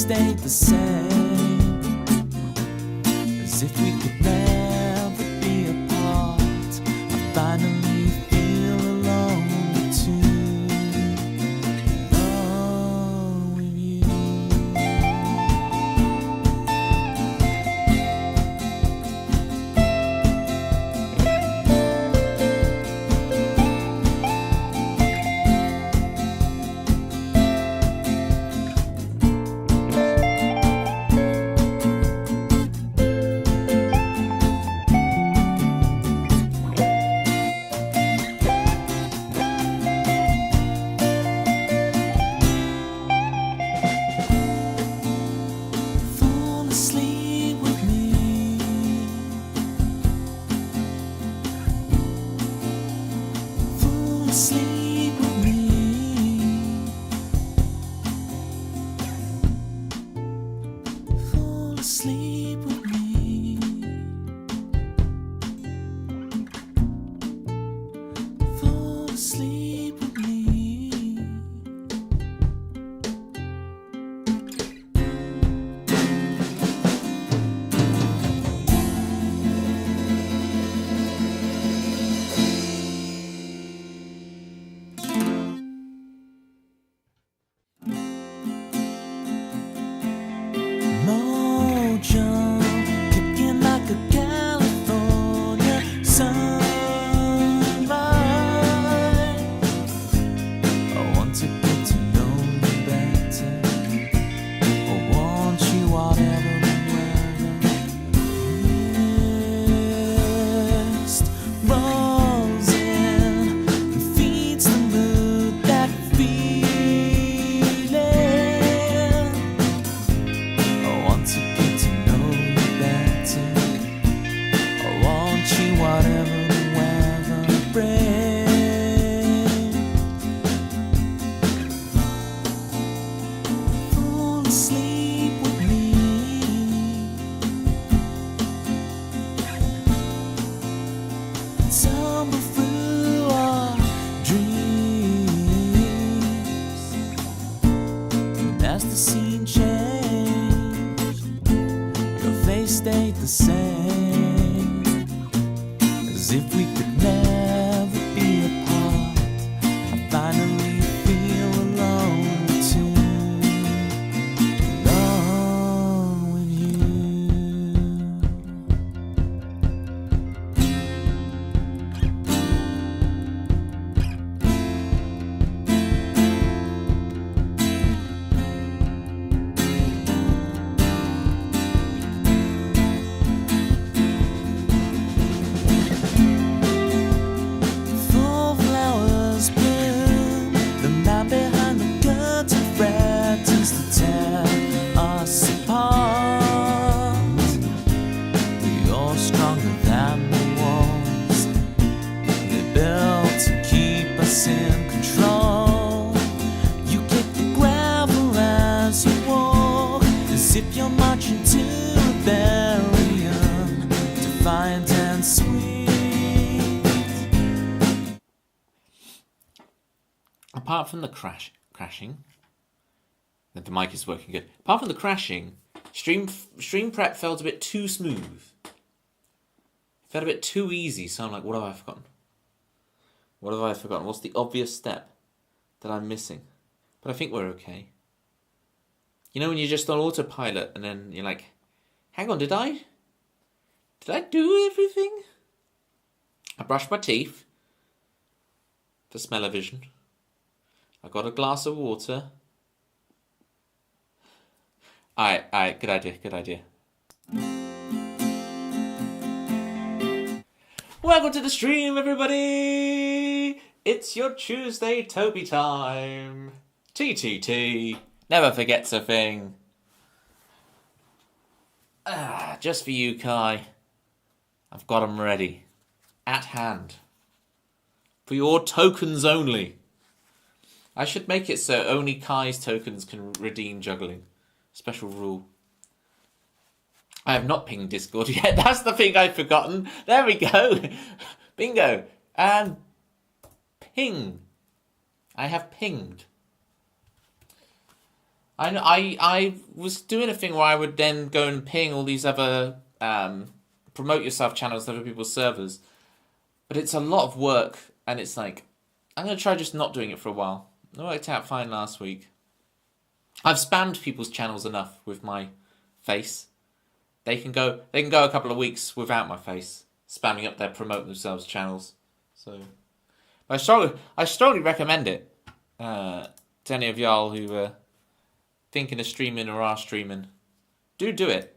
stayed the same, as if we could never be apart. I finally feel alone too, alone with you. Fall asleep with me. Fall asleep with me. Fall asleep with me. Fall asleep with me. Mojo, kicking like a California sunrise. I want to get to know you better. I want you whatever the weather. Mist rolls in and feeds the mood, that feeling. I want to get to know you better. I want you whatever the weather brings. Fall asleep with me. Tumble through our dreams. And as the scene changed, your face stayed the same, as if we could never be apart. I finally feel alone too, alone with you. Full flowers bloom, the man behind the curtain threatens to tear us apart. You're stronger than the walls they built to keep us in control. You kick the gravel as you walk, as if you're marching to rebellion, defiant and sweet. Apart from the crashing, the mic is working good. Apart from the crashing, stream prep felt a bit too smooth. It felt a bit too easy. So I'm like, what have I forgotten? What have I forgotten? What's the obvious step that I'm missing? But I think we're okay. You know when you're just on autopilot and then you're like, hang on, did I do everything? I brushed my teeth for smell-o-vision. I got a glass of water. Alright, good idea. Welcome to the stream, everybody! It's your Tuesday Toby time. TTT. Never forgets a thing. Just for you, Kai. I've got them ready. At hand. For your tokens only. I should make it so only Kai's tokens can redeem juggling. Special rule. I have not pinged Discord yet. That's the thing I've forgotten. There we go. Bingo. And ping. I have pinged. I know. I was doing a thing where I would then go and ping all these other promote yourself channels to other people's servers, but it's a lot of work, and it's like I'm gonna try just not doing it for a while. It worked out fine last week. I've spammed people's channels enough with my face. They can go a couple of weeks without my face, spamming up their promote themselves channels. So, I strongly recommend it to any of y'all who are thinking of streaming or are streaming. Do it.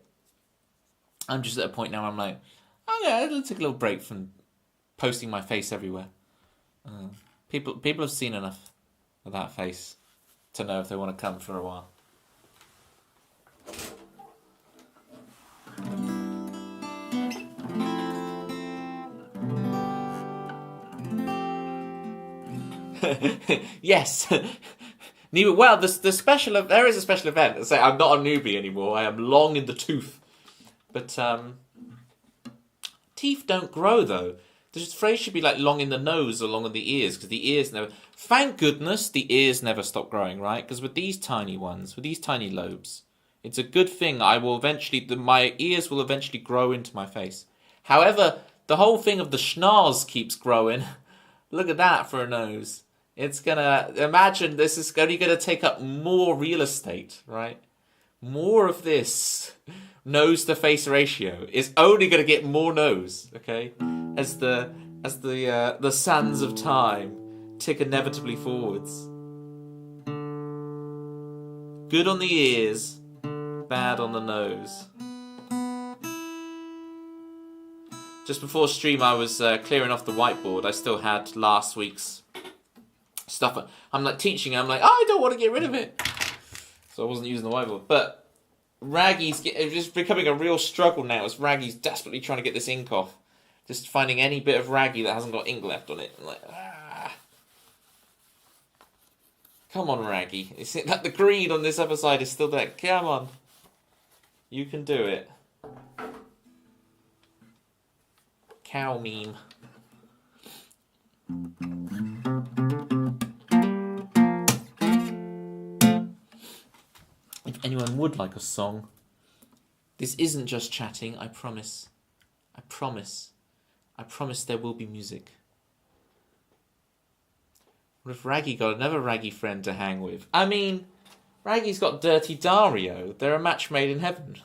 I'm just at a point now where I'm like, oh yeah, I'll take a little break from posting my face everywhere. People have seen enough of that face to know if they want to come for a while. Yes. Well, there is a special event. Say I'm not a newbie anymore. I am long in the tooth. But teeth don't grow though. The phrase should be like long in the nose or long in the ears, because the ears never. Thank goodness the ears never stop growing, right? Because with these tiny ones, with these tiny lobes, it's a good thing. My ears will eventually grow into my face. However, the whole thing of the schnoz keeps growing. Look at that for a nose. It's gonna, imagine this is only gonna take up more real estate, right? More of this nose to face ratio is only gonna get more nose, okay? As the sands of time tick inevitably forwards. Good on the ears, bad on the nose. Just before stream, I was clearing off the whiteboard. I still had last week's stuff. I'm like teaching. I'm like, I don't want to get rid of it. So I wasn't using the whiteboard. But Raggy's just becoming a real struggle now. As Raggy's desperately trying to get this ink off. Just finding any bit of Raggy that hasn't got ink left on it. I'm like, ah. Come on, Raggy. It's like the green on this other side is still there. Come on. You can do it. Cow meme. If anyone would like a song, this isn't just chatting, I promise. I promise. I promise there will be music. What if Raggy got another Raggy friend to hang with? I mean, Raggy's got Dirty Dario. They're a match made in heaven.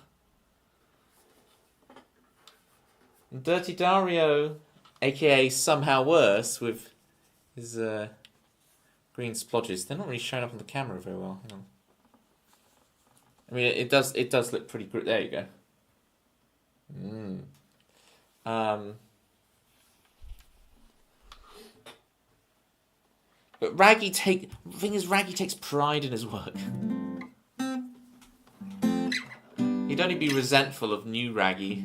And Dirty Dario, aka Somehow Worse, with his green splodges. They're not really showing up on the camera very well. Hang on. I mean, it does look pretty good. There you go. But Raggy takes pride in his work. He'd only be resentful of new Raggy.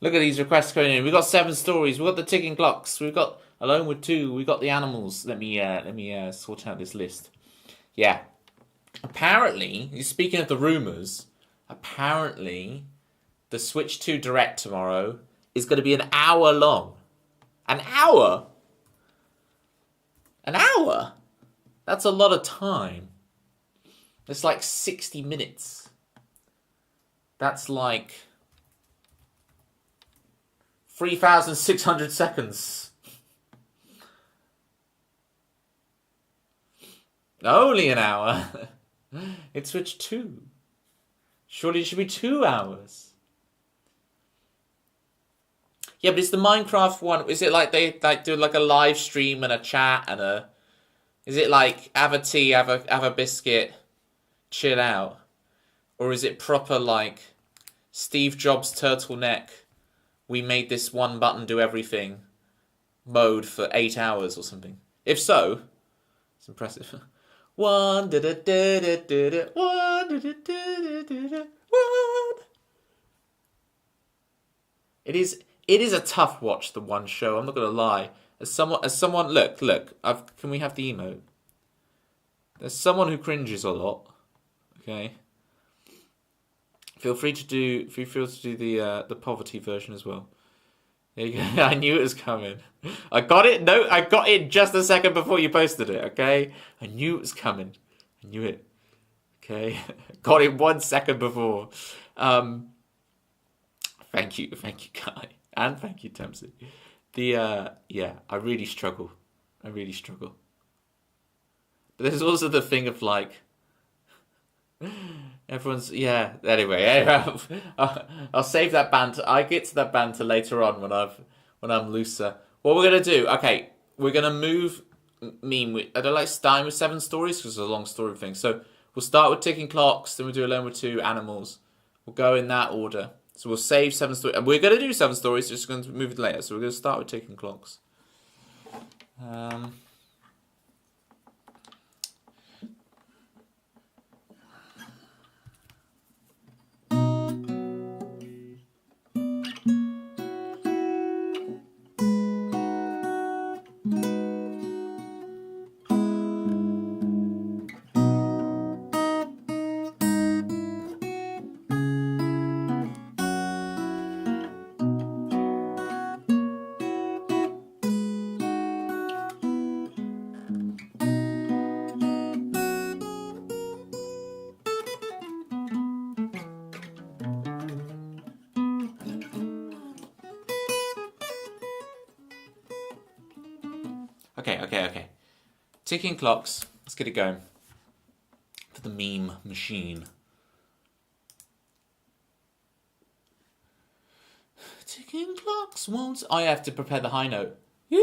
Look at these requests coming in. We've got 7 stories. We've got the ticking clocks. We've got Alone with 2. We've got the animals. Let me sort out this list. Yeah. Apparently, speaking of the rumours, apparently the Switch 2 Direct tomorrow is going to be an hour long. An hour? An hour? That's a lot of time. It's like 60 minutes. That's like 3,600 seconds. Only an hour. It's Switch 2. Surely it should be 2 hours. Yeah, but it's the Minecraft one. Is it like they do like a live stream and a chat and a... Is it like have a tea, have a biscuit, chill out? Or is it proper like Steve Jobs turtleneck, we made this one button do everything mode for 8 hours or something? If so, it's impressive. One da da da da da da, one da da da da da, one. It is a tough watch, the one show. I'm not gonna lie. As someone, look. Can we have the emote? There's someone who cringes a lot. Okay. Feel free to do the poverty version as well. There you go. I knew it was coming. I got it. No, I got it just a second before you posted it. Okay. I knew it was coming. I knew it. Okay. Got it 1 second before. Thank you, Kai, and thank you, Tobster. Yeah, I really struggle. But there's also the thing of like, everyone's, yeah, anyway, I'll save that banter. I get to that banter later on when I'm looser. What we're going to do, okay, we're going to move I don't like starting with 7 stories because it's a long story thing. So we'll start with ticking clocks, then we'll do Alone with 2 animals. We'll go in that order. So we'll save 7 stories. And we're going to do 7 stories, just going to move it later. So we're going to start with ticking clocks. Okay. Ticking clocks. Let's get it going. For the meme machine. Ticking clocks won't... I have to prepare the high note. Yeah.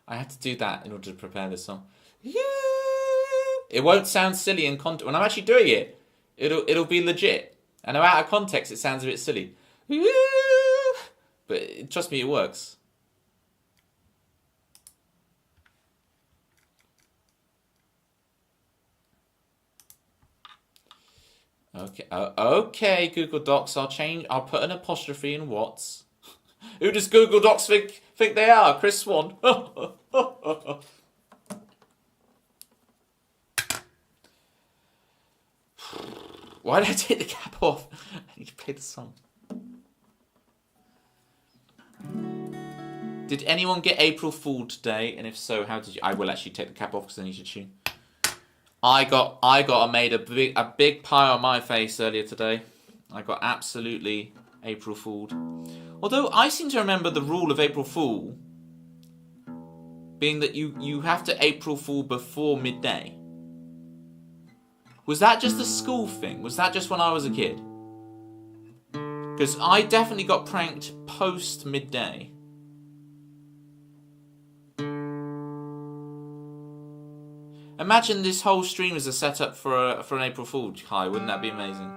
I have to do that in order to prepare this song. Yeah. It won't sound silly in context. When I'm actually doing it, it'll be legit. And out of context, it sounds a bit silly. Yeah. But trust me, it works. Okay, Google Docs. I'll put an apostrophe in what's. Who does Google Docs think they are? Chris Swan. Why did I take the cap off? I need to play the song. Did anyone get April Fool today? And if so, how did you? I will actually take the cap off because I need to tune. I made a big pie on my face earlier today. I got absolutely April Fooled. Although I seem to remember the rule of April Fool being that you have to April Fool before midday. Was that just a school thing? Was that just when I was a kid? Because I definitely got pranked post midday. Imagine this whole stream as a setup for an April Fool. Hi, wouldn't that be amazing?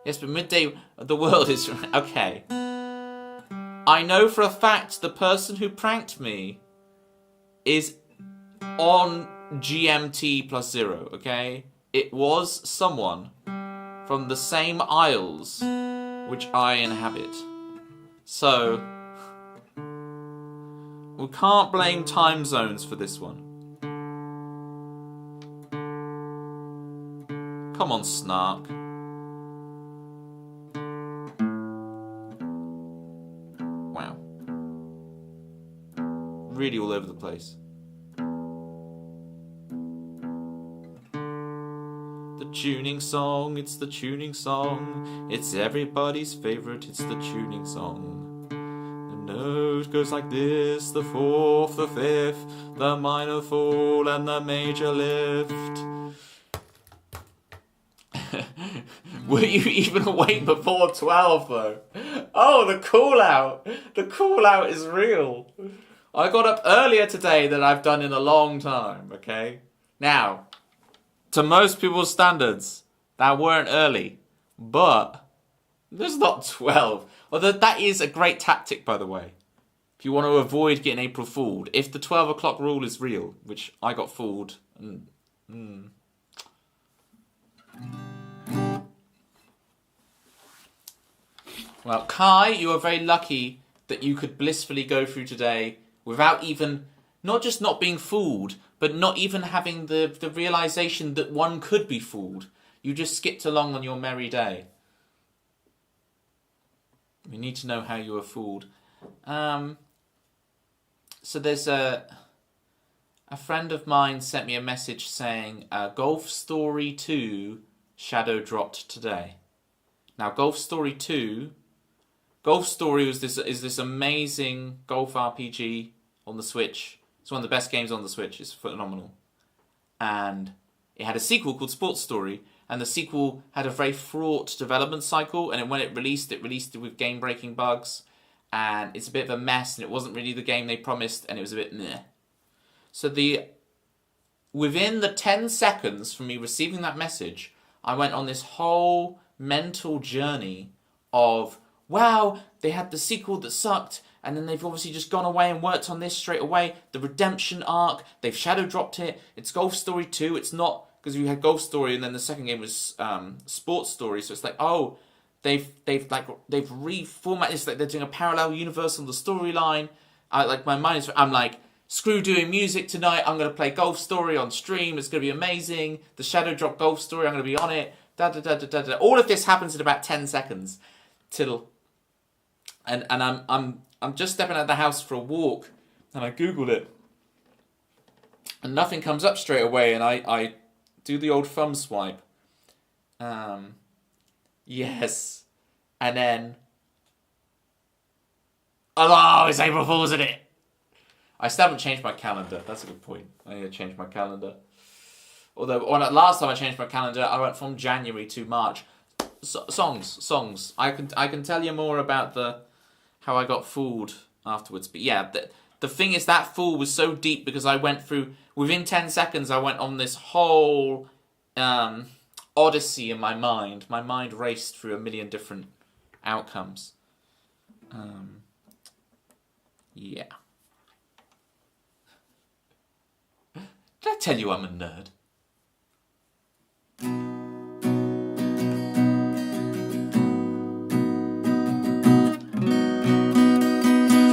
Yes, but midday, the world is... Okay. I know for a fact the person who pranked me is on GMT +0, okay? It was someone from the same isles which I inhabit. So, we can't blame time zones for this one. Come on, Snark. Wow. Really all over the place. The tuning song, it's the tuning song. It's everybody's favorite, it's the tuning song. The note goes like this: the fourth, the fifth, the minor fall, and the major lift. Were you even awake before 12 though? Oh, the call out! The call out is real. I got up earlier today than I've done in a long time, okay? Now, to most people's standards, that weren't early, but there's not 12. Although that is a great tactic, by the way. If you want to avoid getting April fooled, if the 12 o'clock rule is real, which I got fooled. Well, Kai, you are very lucky that you could blissfully go through today without even, not just not being fooled, but not even having the realization that one could be fooled. You just skipped along on your merry day. We need to know how you were fooled. So there's a friend of mine sent me a message saying Golf Story 2 shadow dropped today. Now, Golf Story is this amazing golf RPG on the Switch. It's one of the best games on the Switch. It's phenomenal. And it had a sequel called Sports Story, and the sequel had a very fraught development cycle, and when it released it with game-breaking bugs, and it's a bit of a mess, and it wasn't really the game they promised, and it was a bit meh. So within the 10 seconds from me receiving that message, I went on this whole mental journey of, wow, they had the sequel that sucked, and then they've obviously just gone away and worked on this straight away. The redemption arc, they've shadow dropped it. It's Golf Story 2. It's not, because we had Golf Story and then the second game was Sports Story. So it's like, oh, they've reformatted. It's like they're doing a parallel universe on the storyline. I'm like, screw doing music tonight. I'm going to play Golf Story on stream. It's going to be amazing. The shadow drop Golf Story, I'm going to be on it. All of this happens in about 10 seconds and I'm just stepping out of the house for a walk, and I googled it, and nothing comes up straight away, and I do the old thumb swipe. Yes, and then oh, it's April Fool's, isn't it? I still haven't changed my calendar. That's a good point. I need to change my calendar. Although last time I changed my calendar, I went from January to March. Songs. I can tell you more about how I got fooled afterwards. But yeah, the thing is that fool was so deep because I went through, within 10 seconds, I went on this whole odyssey in my mind. My mind raced through a million different outcomes. Yeah. Did I tell you I'm a nerd?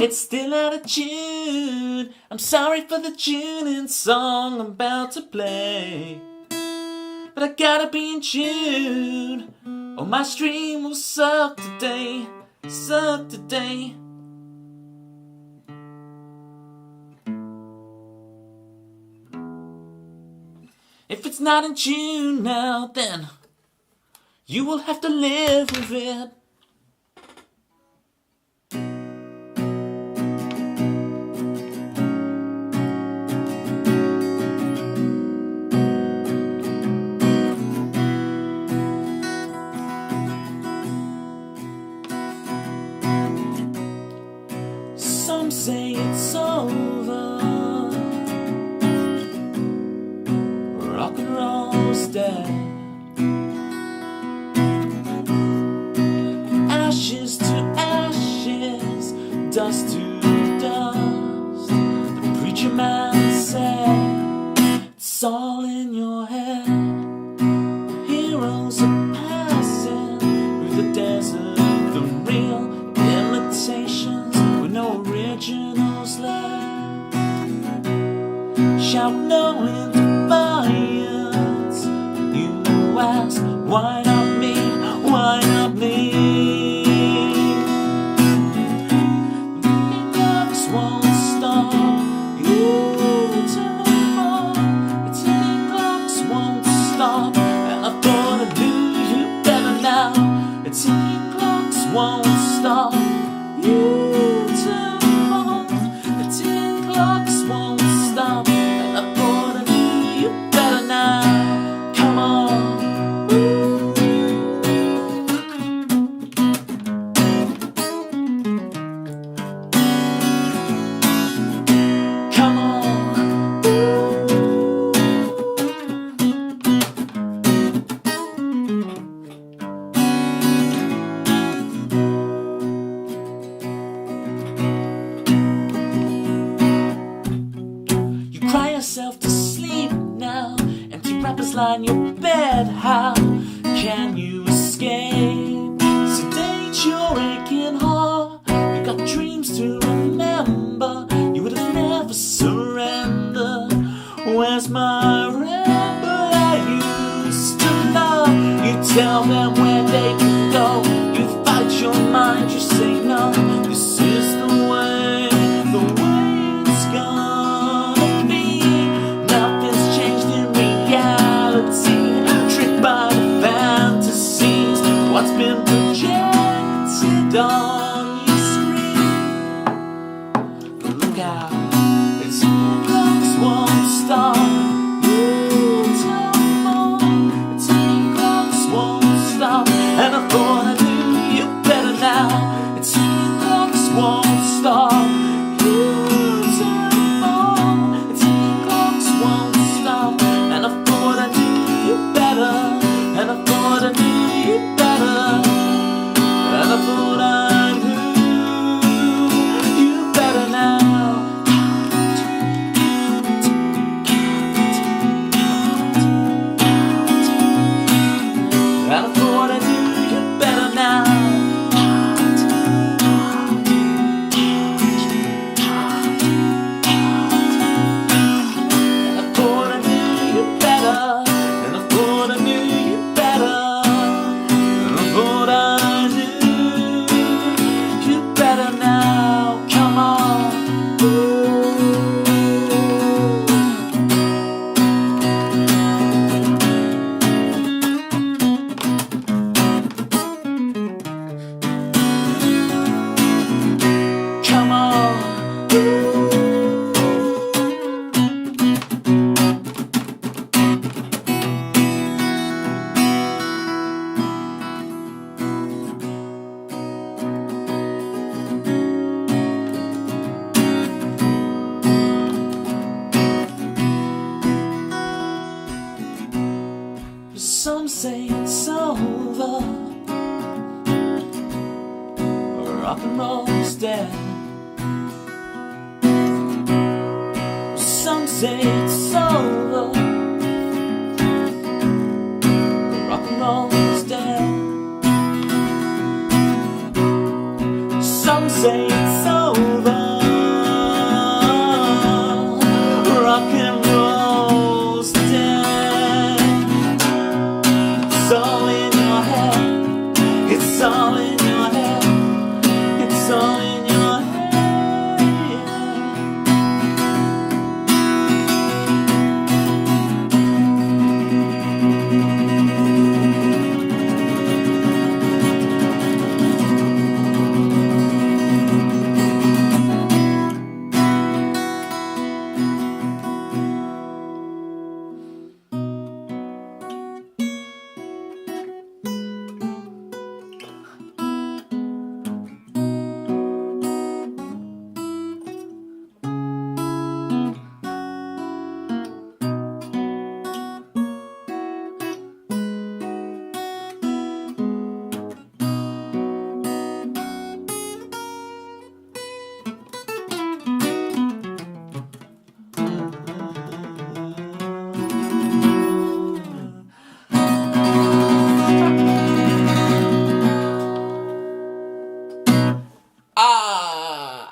It's still out of tune. I'm sorry for the tuning song I'm about to play, but I gotta be in tune, or my stream will suck today. If it's not in tune now, then you will have to live with it. Some say it's over, rock and roll's dead, ashes to ashes, dust to dust. The preacher man said, it's all in your head. Heroes are past shout no in defiance. You ask, why not me? Why not me? The clocks won't stop. You turn on. The ticking clocks won't stop. And I thought I knew you better now. The ticking clocks won't stop. You turn on. The ticking clocks won't stop. And I thought I knew you better now. Come on. Come on. You cry yourself to sleep now. Empty wrappers line your bed. How can you escape? Sedate your aching heart. You got dreams to remember. You would have never surrendered. Where's my remember I used to love? You tell them where they can go. You fight your mind, you say no. This is the way it's gonna be. Nothing's changed in reality. Tricked by the fantasies. What's been projected on your screen? Look out, it's clocks won't stop. You turn on, the ticking clocks won't stop. And I thought I knew you better now. The ticking clocks won't stop. You turn on, the ticking clocks won't stop. And I thought I knew you better. And I thought I knew you better. And I thought I knew you better now. And I thought I knew you better now. And I thought I knew you better. And I thought I knew you better. And I thought I knew you better now. Come on. Come on. Some say it's over. Rock and roll's dead. Some say it's over. Rock and roll's dead. Some say it's over. Rock and roll's dead. It's all in your head. It's all in your head. It's all in your head.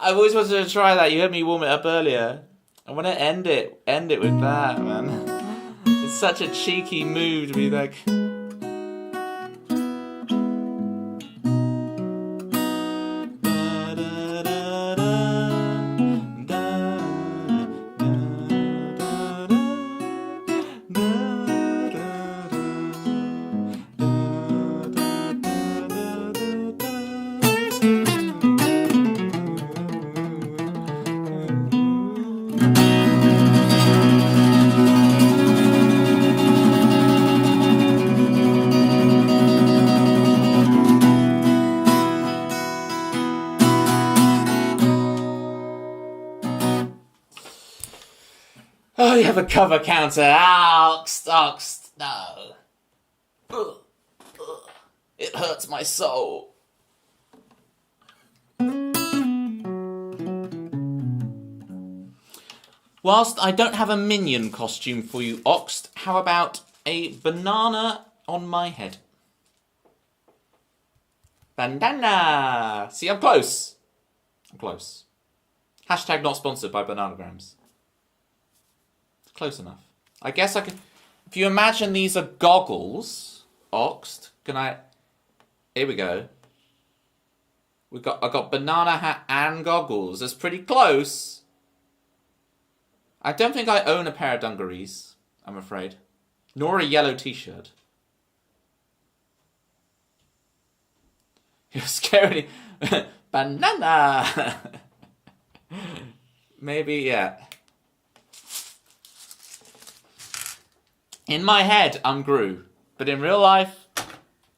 I've always wanted to try that. You heard me warm it up earlier. I want to end it with that, man. It's such a cheeky move to be like. Oh, you have a cover counter. Ox, no. Ugh. It hurts my soul. Whilst I don't have a minion costume for you, Ox, how about a banana on my head? Bandana! See, I'm close. Hashtag not sponsored by Bananagrams. Close enough. I guess I could. If you imagine these are goggles, Oxt, can I? Here we go. I got banana hat and goggles. That's pretty close. I don't think I own a pair of dungarees, I'm afraid. Nor a yellow t-shirt. You're scary. Banana! Maybe, yeah. In my head, I'm Gru. But in real life,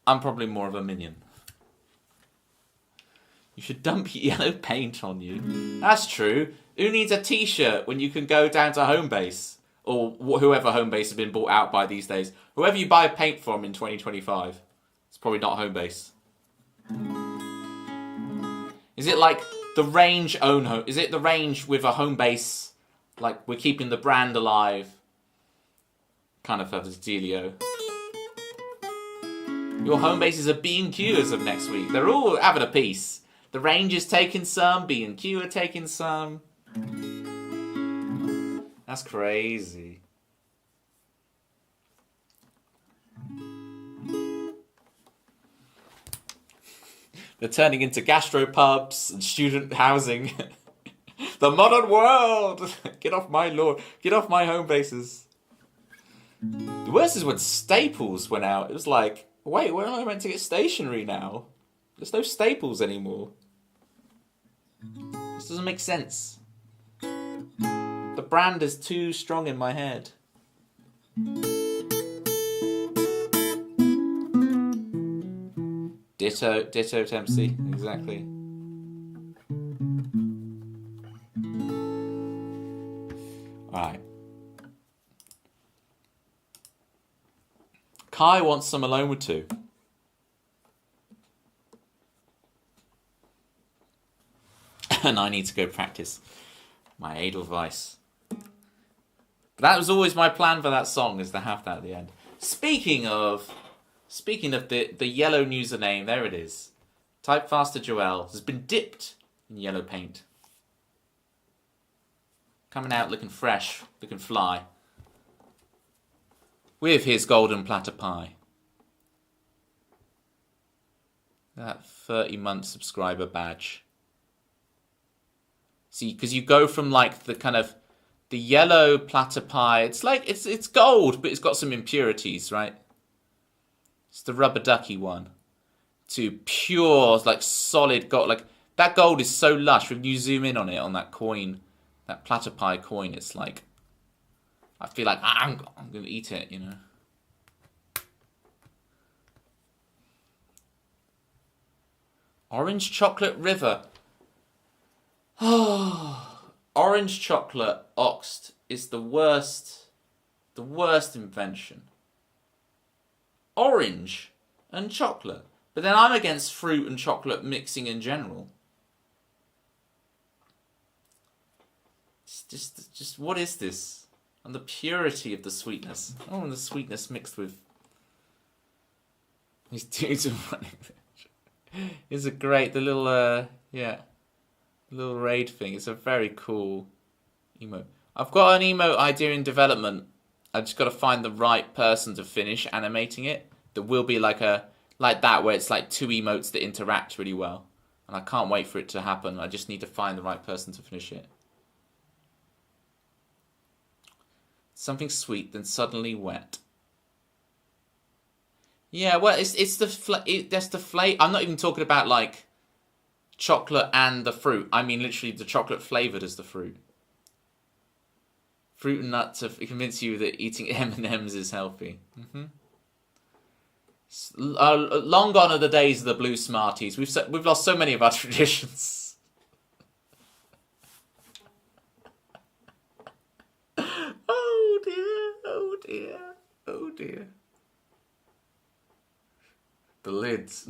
I'm probably more of a minion. You should dump yellow paint on you. That's true. Who needs a t-shirt when you can go down to home base? Or whoever home base has been bought out by these days. Whoever you buy paint from in 2025. It's probably not home base. Is it like the range own home? Is it the range with a home base? Like we're keeping the brand alive? Kind of have this dealio. Your home bases are B&Q as of next week. They're all having a piece. The range is taking some. B&Q are taking some. That's crazy. They're turning into gastropubs and student housing. The modern world! Get off my lawn. Get off my home bases. The worst is when Staples went out. It was like, wait, where am I meant to get stationery now? There's no Staples anymore. This doesn't make sense. The brand is too strong in my head. Ditto Tempsy, exactly. Alright. Kai wants some alone with two. And I need to go practice my Edelweiss. But that was always my plan for that song, is to have that at the end. Speaking of the yellow username, there it is. Typefaster Joel has been dipped in yellow paint. Coming out looking fresh, looking fly. With his golden platter pie. That 30-month subscriber badge. See, because you go from like the kind of the yellow platter pie. It's like it's gold, but it's got some impurities, right? It's the rubber ducky one. To pure, like solid gold. Like that gold is so lush. When you zoom in on it, on that coin, that platter pie coin, it's like I feel like I'm going to eat it, you know. Orange chocolate river. Oh, orange chocolate oxed is the worst invention. Orange and chocolate. But then I'm against fruit and chocolate mixing in general. It's just what is this? And the purity of the sweetness. Oh, and the sweetness mixed with these dudes are running. It's a great, the little, little raid thing. It's a very cool emote. I've got an emote idea in development. I just got to find the right person to finish animating it. There will be like that where it's like two emotes that interact really well. And I can't wait for it to happen. I just need to find the right person to finish it. Something sweet, then suddenly wet. Yeah, well, that's the flavor. I'm not even talking about like chocolate and the fruit. I mean literally the chocolate flavored as the fruit. Fruit and nut to convince you that eating M&Ms is healthy. Long gone are the days of the blue Smarties. We've lost so many of our traditions. Oh dear, oh dear, oh dear. The lids.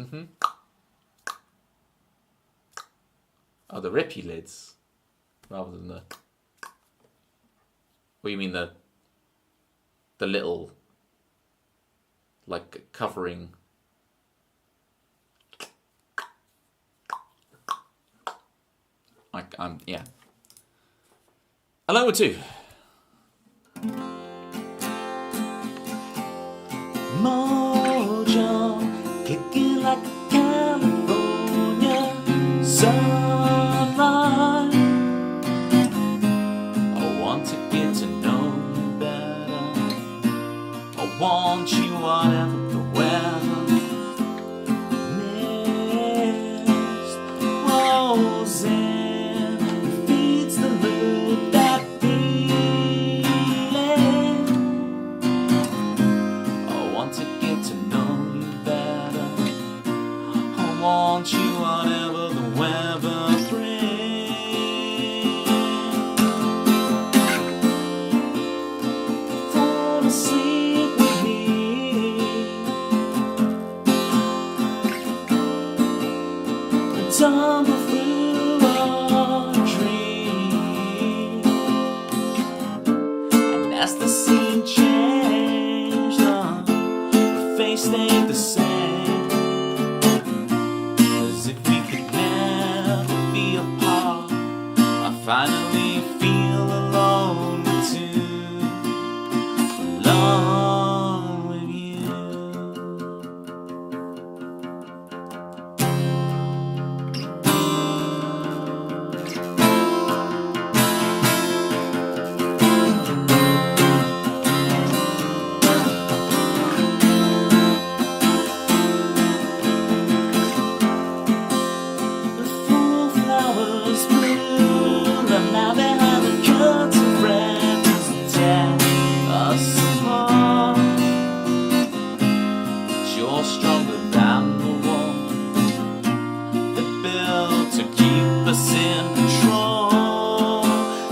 Oh, the rippy lids. Rather than the... What do you mean the little... like covering... yeah. Alone with two. Mojo, kicking like California sunlight. I want to get to know you better. I want you whatever the weather. Mist rolls in, feeds the mood that feeling. I want to get to know you better. I want you whatever the weather brings. Fall asleep with me. Tumble through a dream. And as the scene changed, the face stayed the same. As if we could never be apart. I finally feel alone with you. Alone with you. The full flowers bloom, and now behind the curtain red to tear us apart. But you're stronger than the wall that built to keep us in control.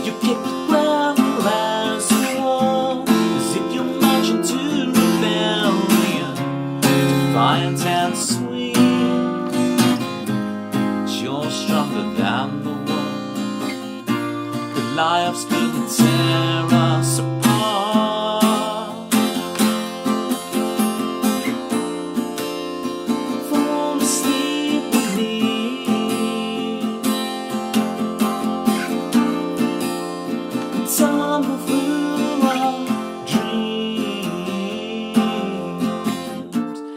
You kick the ground as you walk, as if you're marching to rebellion, defiant and sweet. You're stronger than the world. Could lives could tear us apart. Fall asleep with me. Tumble through our dreams.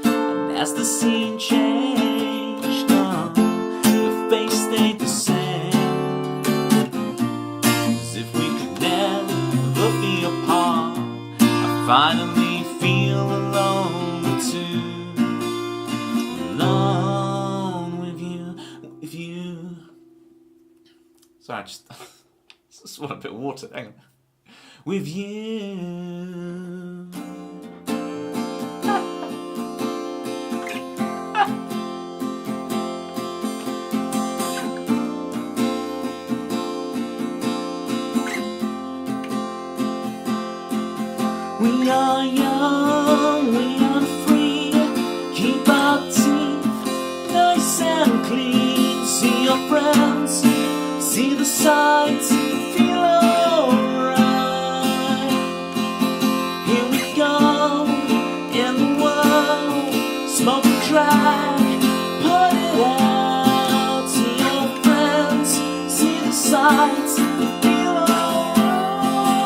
And as the scene changed, your face stayed the same. As if we could never be apart. I finally feel alone too. Alone with you, with you. Sorry, I just want a bit of water. Hang on. With you. We are young, we are free. Keep our teeth nice and clean. See your friends, see the sights, feel alright. Here we go in the world, smoke a crack, put it out. See your friends, see the sights, feel alright.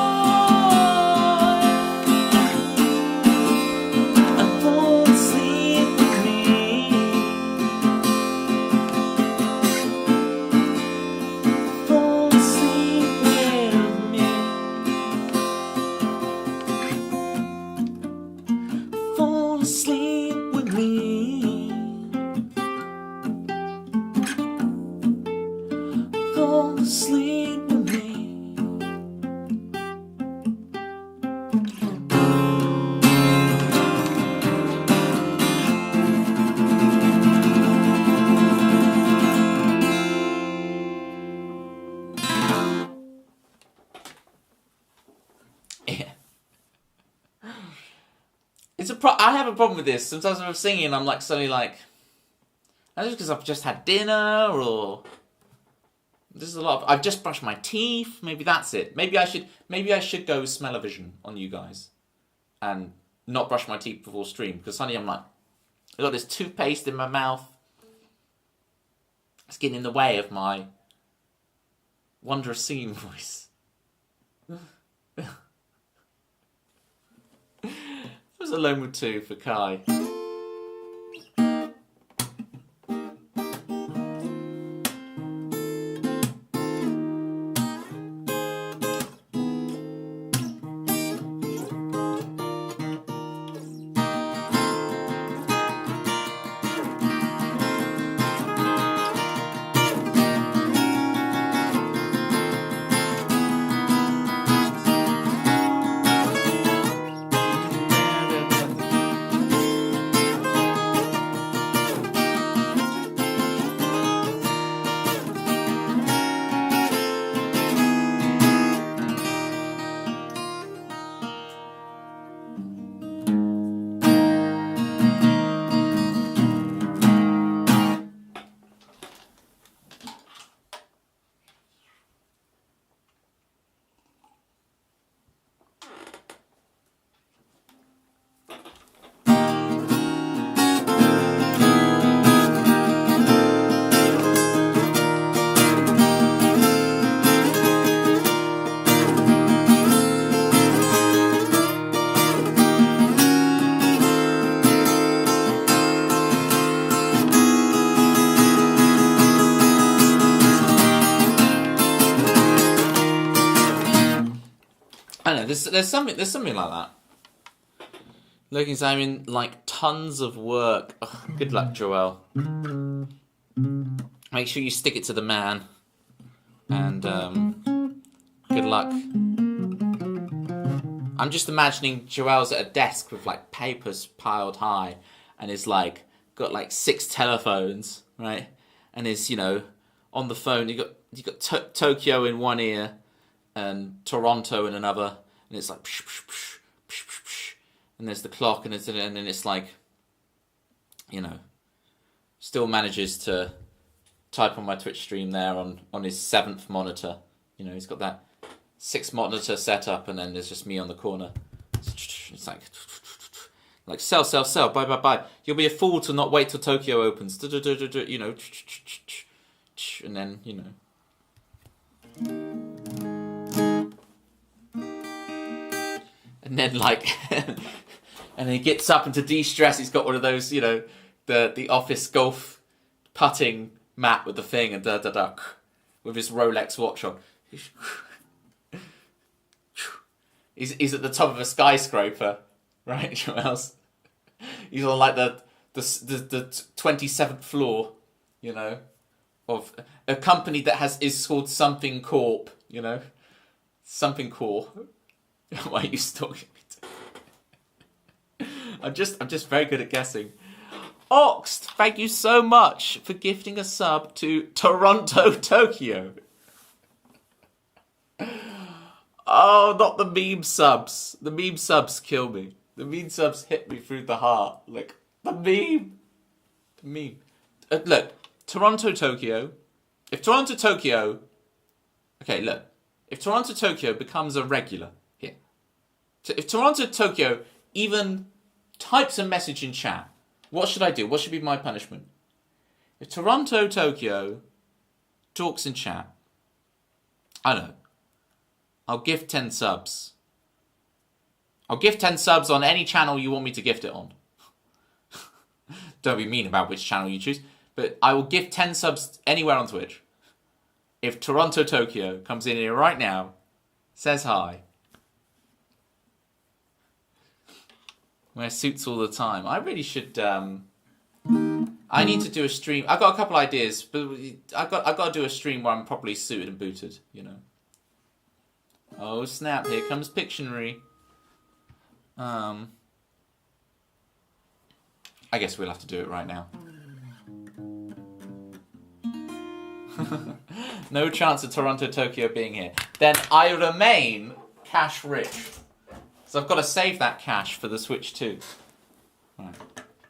asleep with me. Fall asleep with me. Yeah. I have a problem with this. Sometimes when I'm singing, I'm like suddenly like, I don't know, because I've just had dinner, or there's a lot of, I've just brushed my teeth. Maybe that's it. Maybe I should go smell-o-vision on you guys and not brush my teeth before stream, because suddenly I'm like, I've got this toothpaste in my mouth. It's getting in the way of my wondrous singing voice. It was Alone with Two for Kai. I don't know, there's something like that. Looking, so I'm in like tons of work. Ugh, good luck, Joel. Make sure you stick it to the man. And good luck. I'm just imagining Joel's at a desk with like papers piled high, and is like got like 6 telephones, right? And is, you know, on the phone. You got Tokyo in one ear and Toronto in another, and it's like psh, psh, psh, psh, psh, psh, and there's the clock, and then it's like, you know, still manages to type on my Twitch stream there on his 7th monitor. You know, he's got that 6 monitor setup, and then there's just me on the corner. It's like sell, buy. You'll be a fool to not wait till Tokyo opens. You know, and then, you know. And then like, and he gets up, and to de-stress, he's got one of those, you know, the office golf putting mat with the thing, and with his Rolex watch on. He's at the top of a skyscraper, right? What else? He's on like the 27th floor, you know, of a company that is called Something Corp, you know, Something Corp. Why are you stalking me? I'm just very good at guessing. Oxt, thank you so much for gifting a sub to Toronto, Tokyo. Oh, not the meme subs. The meme subs kill me. The meme subs hit me through the heart. Like, the meme. The meme. Look, Toronto, Tokyo. If Toronto, Tokyo... Okay, look. If Toronto, Tokyo becomes a regular here. So if Toronto, Tokyo even types a message in chat, what should I do? What should be my punishment? If Toronto, Tokyo talks in chat, I don't know. I'll gift 10 subs. I'll gift 10 subs on any channel you want me to gift it on. Don't be mean about which channel you choose. But I will gift 10 subs anywhere on Twitch. If Toronto, Tokyo comes in here right now, says hi. Wear suits all the time. I really should. I need to do a stream. I've got a couple ideas, but I've got to do a stream where I'm properly suited and booted. You know. Oh snap! Here comes Pictionary. I guess we'll have to do it right now. No chance of Toronto, Tokyo being here. Then I remain cash rich. So I've got to save that cash for the Switch 2. Right,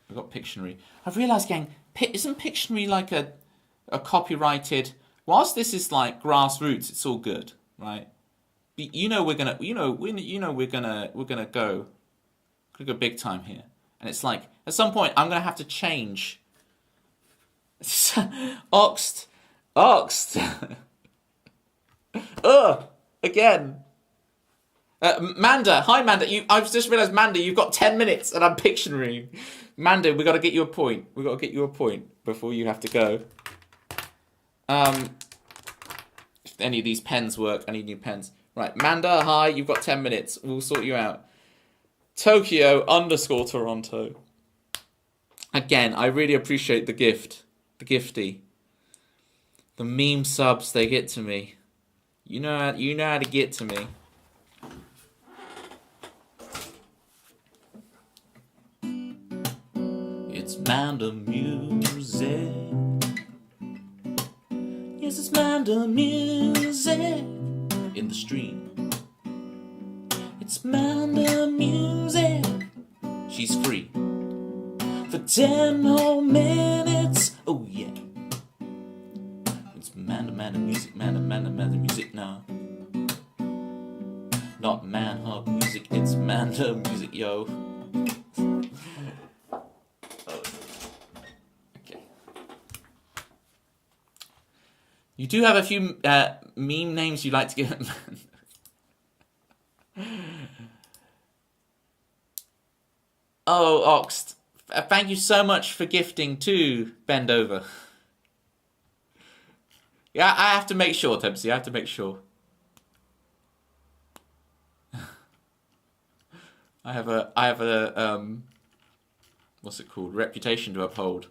we've got Pictionary. I've realised, gang, isn't Pictionary like a copyrighted? Whilst this is like grassroots, it's all good, right? We're gonna go big time here, and it's like at some point I'm gonna have to change. Oxt. Again. Manda, hi Manda. I've just realised, Manda, you've got 10 minutes and I'm Pictionary. Manda, we got to get you a point. We got to get you a point before you have to go. If any of these pens work, I need new pens. Right, Manda, hi. You've got 10 minutes. We'll sort you out. Tokyo_Toronto. Again, I really appreciate the gift, the gifty, the meme subs they get to me. You know how to get to me. It's Manda music. Yes, it's Manda music in the stream. It's Manda music. She's free for 10 whole minutes. Oh yeah. It's Manda music, Manda music now. Not man-hug music, it's Manda music, yo. You do have a few meme names you like to give. Oh, Oxt. Thank you so much for gifting to Bend Over. Yeah, I have to make sure, Tobster. I have to make sure. I have a what's it called? Reputation to uphold.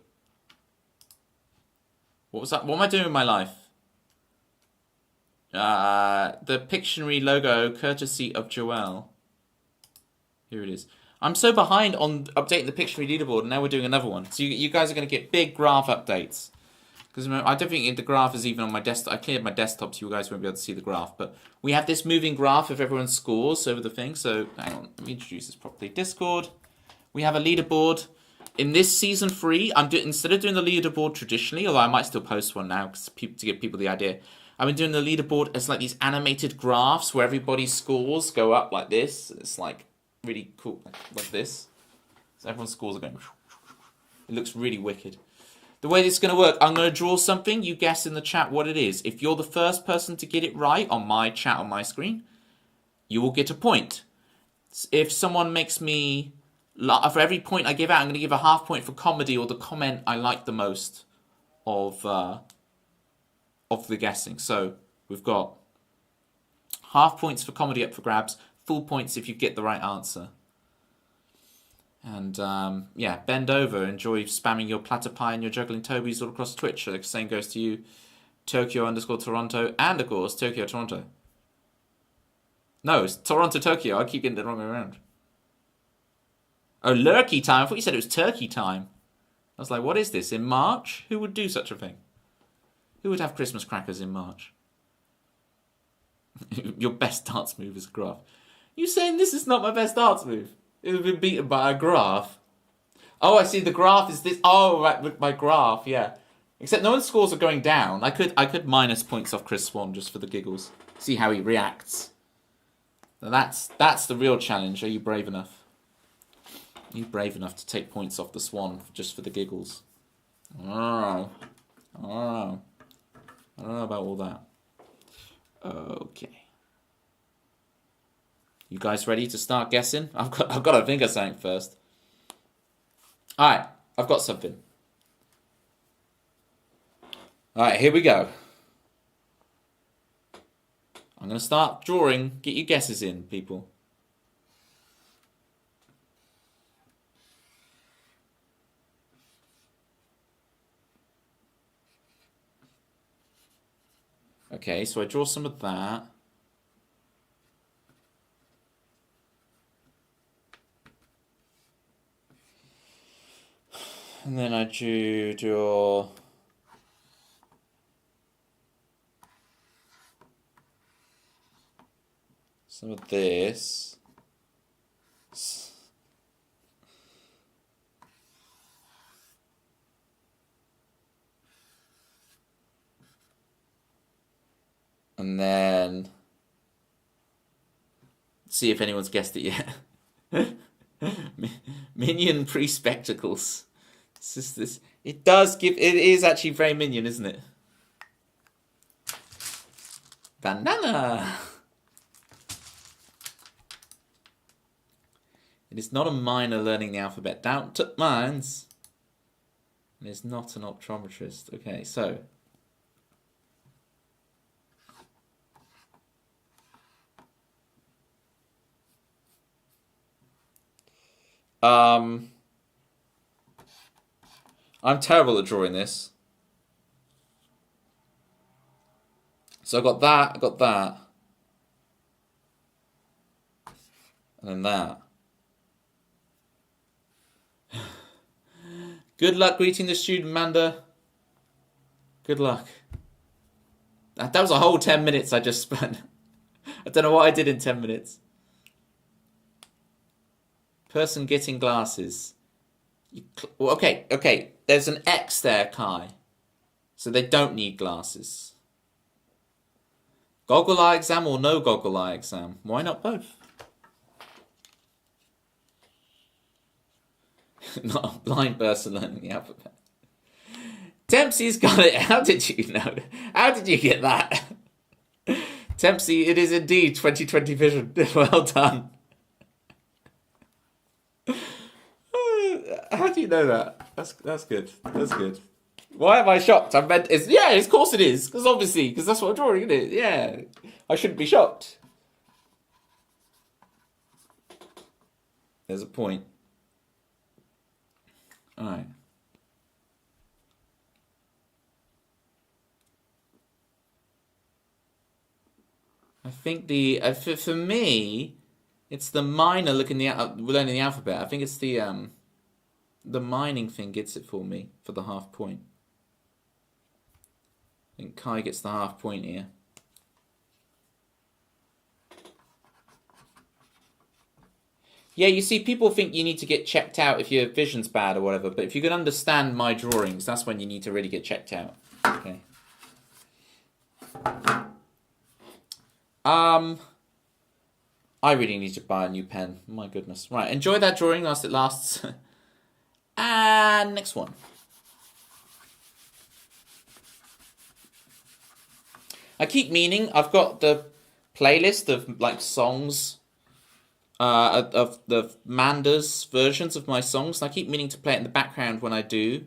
What was that? What am I doing with my life? The Pictionary logo, courtesy of Joelle. Here it is. I'm so behind on updating the Pictionary leaderboard, and now we're doing another one. So you guys are going to get big graph updates. Because I don't think the graph is even on my desktop. I cleared my desktop, so you guys won't be able to see the graph. But we have this moving graph of everyone's scores over the thing. So hang on, let me introduce this properly. Discord. We have a leaderboard. In this season 3, instead of doing the leaderboard traditionally, although I might still post one now to give people the idea. I've been doing the leaderboard as like these animated graphs where everybody's scores go up like this. It's like really cool, like this. So everyone's scores are going. It looks really wicked. The way this is going to work, I'm going to draw something. You guess in the chat what it is. If you're the first person to get it right on my chat on my screen, you will get a point. If someone makes me, for every point I give out, I'm going to give a half point for comedy or the comment I like the most of the guessing. So we've got half points for comedy up for grabs, full points if you get the right answer. And yeah, bend over, enjoy spamming your platter pie and your juggling Tobies all across Twitch. The same goes to you, Tokyo_Toronto, and of course Tokyo Toronto. No, it's Toronto Tokyo. I keep getting it the wrong way around. Oh, lurkey time. I thought you said it was turkey time. I was like, what is this? In March? Who would do such a thing? Who would have Christmas crackers in March? Your best dance move is a graph. You saying this is not my best dance move? It would be beaten by a graph. Oh, I see. The graph is this. Oh, right, my graph. Yeah. Except no one's scores are going down. I could minus points off Chris Swan just for the giggles. See how he reacts. Now that's the real challenge. Are you brave enough? Are you brave enough to take points off the Swan just for the giggles? Oh. I don't know about all that. Okay. You guys ready to start guessing? I've got to think of something first. Alright, I've got something. Alright, here we go. I'm going to start drawing. Get your guesses in, people. Okay, so I draw some of that. And then I draw some of this. And then see if anyone's guessed it yet. Minion pre-spectacles. This. It does give. It is actually very Minion, isn't it? Banana. It is not a miner learning the alphabet. Doubt took mines. It is not an optometrist. Okay, so. I'm terrible at drawing this. So I got that. And then that. Good luck greeting the student, Manda. Good luck. That was a whole 10 minutes I just spent. I don't know what I did in 10 minutes. Person getting glasses. Okay. There's an X there, Kai. So they don't need glasses. Goggle eye exam or no goggle eye exam? Why not both? Not a blind person learning the alphabet. Tempsy's got it. How did you know? How did you get that? Tempsy, it is indeed 2020 vision. Well done. How do you know that? That's good. That's good. Why am I shocked? Of course it is. Because that's what I'm drawing, isn't it? Yeah. I shouldn't be shocked. There's a point. Alright. I think for me, it's the miner learning the alphabet. I think it's the mining thing gets it for me for the half point. I think Kai gets the half point here. Yeah, you see, people think you need to get checked out if your vision's bad or whatever, but if you can understand my drawings, that's when you need to really get checked out. Okay. I really need to buy a new pen. My goodness. Right, enjoy that drawing whilst it lasts. And next one. I keep meaning, I've got the playlist of like songs of the Manda's versions of my songs. And I keep meaning to play it in the background when I do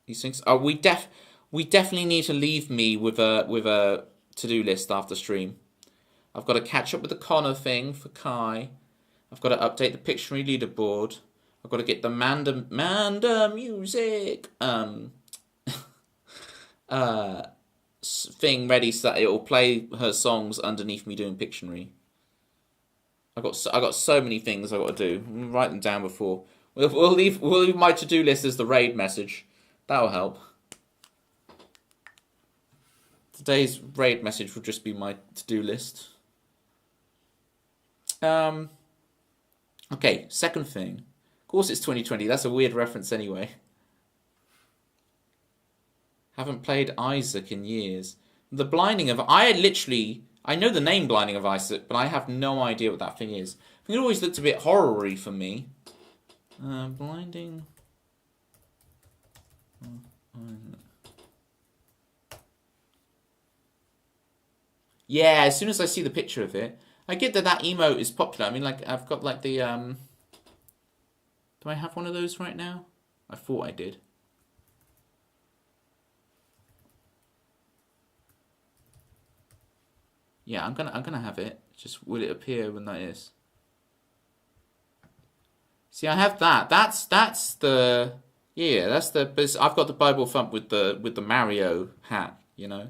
these things. Oh, we definitely need to leave me with a to-do list after stream. I've got to catch up with the Connor thing for Kai. I've got to update the Pictionary leaderboard. I've got to get the Manda music thing ready so that it will play her songs underneath me doing Pictionary. I got so many things I got to do. I'll write them down before. We'll leave my to-do list as the raid message. That'll help. Today's raid message will just be my to-do list. Okay, second thing. Of course it's 2020. That's a weird reference anyway. Haven't played Isaac in years. The Blinding of... I know the name Blinding of Isaac, but I have no idea what that thing is. I think it always looked a bit horror-y for me. Blinding... Yeah, as soon as I see the picture of it, I get that emote is popular. I mean, like, I've got, like, the, Do I have one of those right now? I thought I did. Yeah, I'm gonna have it. Just will it appear when that is? See, I have that. That's the... Yeah, that's the... I've got the Bible thump with the Mario hat, you know?